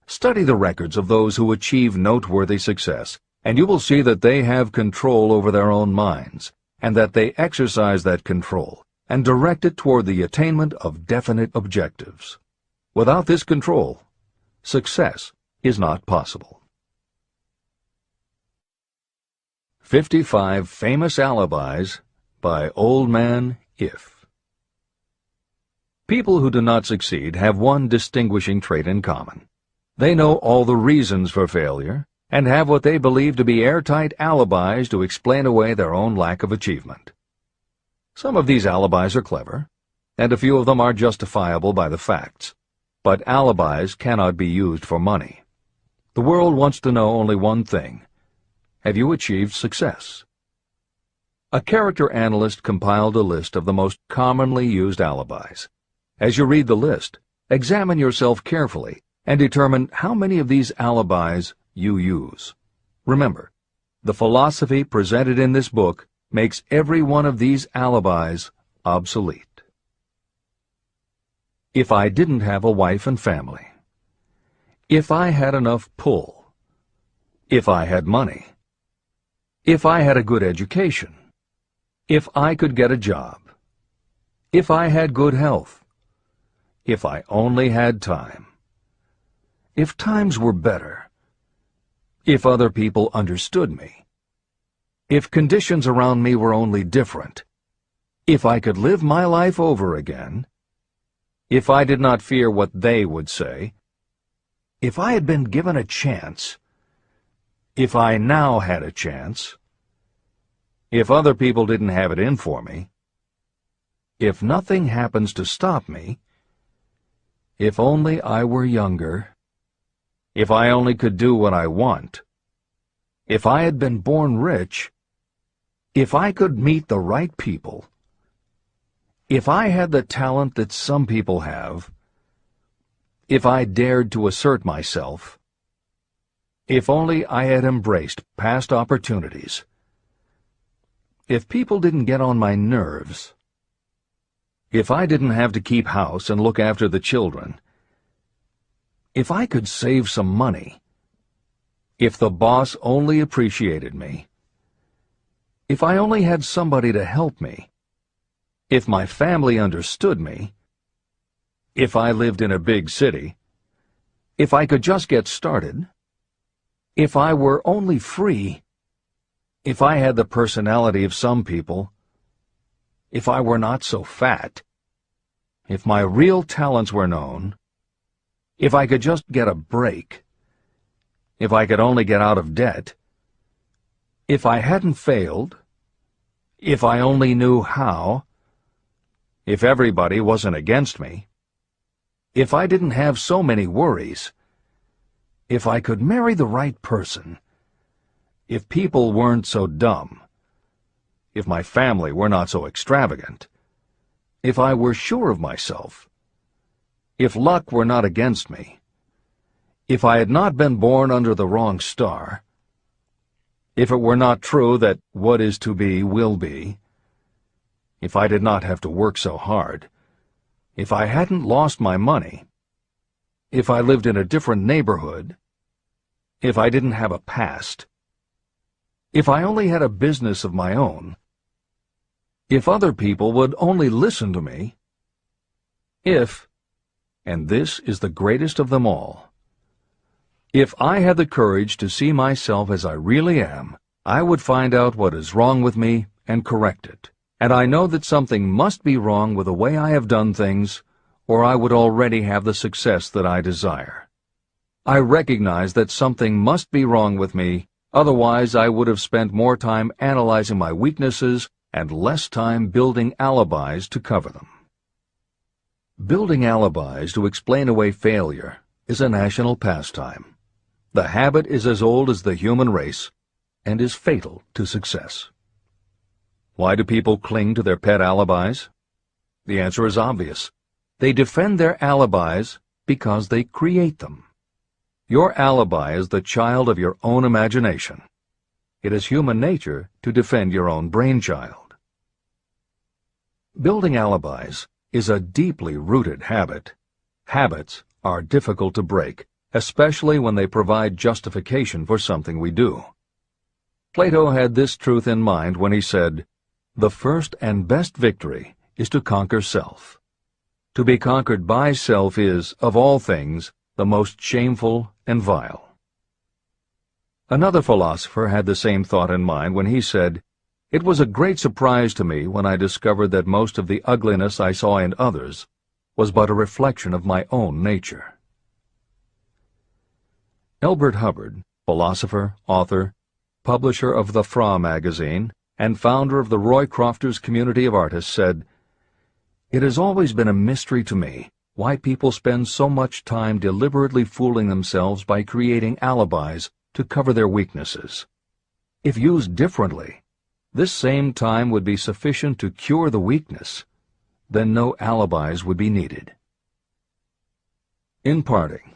Study the records of those who achieve noteworthy success, and you will see that they have control over their own minds, and that they exercise that control and direct it toward the attainment of definite objectives. Without this control, success is not possible. 55 Famous Alibis by Old Man If. People who do not succeed have one distinguishing trait in common. They know all the reasons for failure and have what they believe to be airtight alibis to explain away their own lack of achievement. Some of these alibis are clever, and a few of them are justifiable by the facts, but alibis cannot be used for money. The world wants to know only one thing: have you achieved success? A character analyst compiled a list of the most commonly used alibis. As you read the list, examine yourself carefully and determine how many of these alibis you use. Remember, the philosophy presented in this book makes every one of these alibis obsolete. If I didn't have a wife and family. If I had enough pull. If I had money. If I had a good education. If I could get a job. If I had good health. If I only had time. If times were better. If other people understood me. If conditions around me were only different. If I could live my life over again. If I did not fear what they would say. If I had been given a chance. If I now had a chance. If other people didn't have it in for me. If nothing happens to stop me. If only I were younger. If I only could do what I want. If I had been born rich. If I could meet the right people. If I had the talent that some people have. If I dared to assert myself. If only I had embraced past opportunities. If people didn't get on my nerves. If I didn't have to keep house and look after the children. If I could save some money. If the boss only appreciated me. If I only had somebody to help me. If my family understood me. If I lived in a big city. If I could just get started. If I were only free. If I had the personality of some people. If I were not so fat. If my real talents were known. If I could just get a break. If I could only get out of debt. If I hadn't failed. If I only knew how. If everybody wasn't against me. If I didn't have so many worries. If I could marry the right person. If people weren't so dumb. If my family were not so extravagant. If I were sure of myself. If luck were not against me. If I had not been born under the wrong star. If it were not true that what is to be will be. If I did not have to work so hard. If I hadn't lost my money. If I lived in a different neighborhood. If I didn't have a past. If I only had a business of my own. If other people would only listen to me. If, and this is the greatest of them all, if I had the courage to see myself as I really am, I would find out what is wrong with me and correct it. And I know that something must be wrong with the way I have done things, or I would already have the success that I desire. I recognize that something must be wrong with me, otherwise I would have spent more time analyzing my weaknesses and less time building alibis to cover them. Building alibis to explain away failure is a national pastime. The habit is as old as the human race and is fatal to success. Why do people cling to their pet alibis? The answer is obvious. They defend their alibis because they create them. Your alibi is the child of your own imagination. It is human nature to defend your own brainchild. Building alibis is a deeply rooted habit. Habits are difficult to break, especially when they provide justification for something we do. Plato had this truth in mind when he said, "The first and best victory is to conquer self. To be conquered by self is, of all things, the most shameful and vile." Another philosopher had the same thought in mind when he said, "It was a great surprise to me when I discovered that most of the ugliness I saw in others was but a reflection of my own nature." Elbert Hubbard, philosopher, author, publisher of the Fra magazine, and founder of the Roycrofters community of artists, said, "It has always been a mystery to me why people spend so much time deliberately fooling themselves by creating alibis to cover their weaknesses. If used differently, this same time would be sufficient to cure the weakness. Then no alibis would be needed." In parting,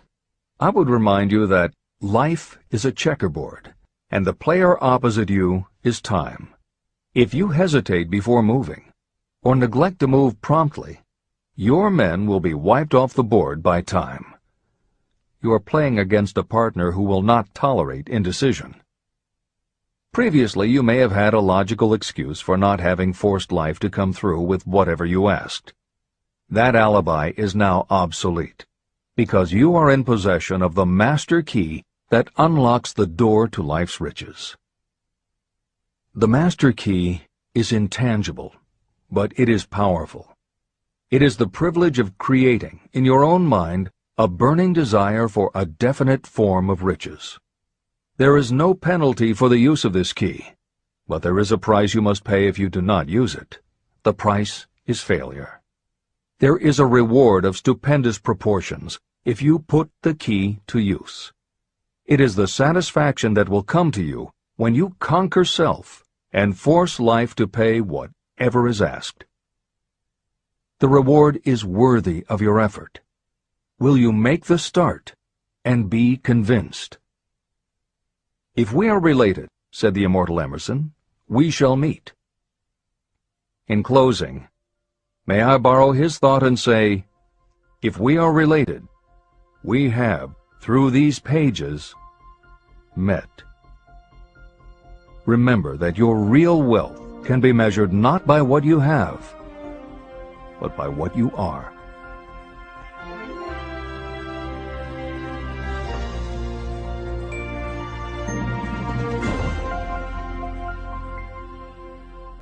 I would remind you that life is a checkerboard, and the player opposite you is time. If you hesitate before moving, or neglect to move promptly, your men will be wiped off the board by time. You are playing against a partner who will not tolerate indecision. Previously, you may have had a logical excuse for not having forced life to come through with whatever you asked. That alibi is now obsolete, because you are in possession of the master key that unlocks the door to life's riches. The master key is intangible, but it is powerful. It is the privilege of creating, in your own mind, a burning desire for a definite form of riches. There is no penalty for the use of this key, but there is a price you must pay if you do not use it. The price is failure. There is a reward of stupendous proportions if you put the key to use. It is the satisfaction that will come to you when you conquer self and force life to pay whatever is asked. The reward is worthy of your effort. Will you make the start and be convinced? If we are related, said the immortal Emerson, we shall meet. In closing, may I borrow his thought and say, if we are related, we have, through these pages, met. Remember that your real wealth can be measured not by what you have, but by what you are.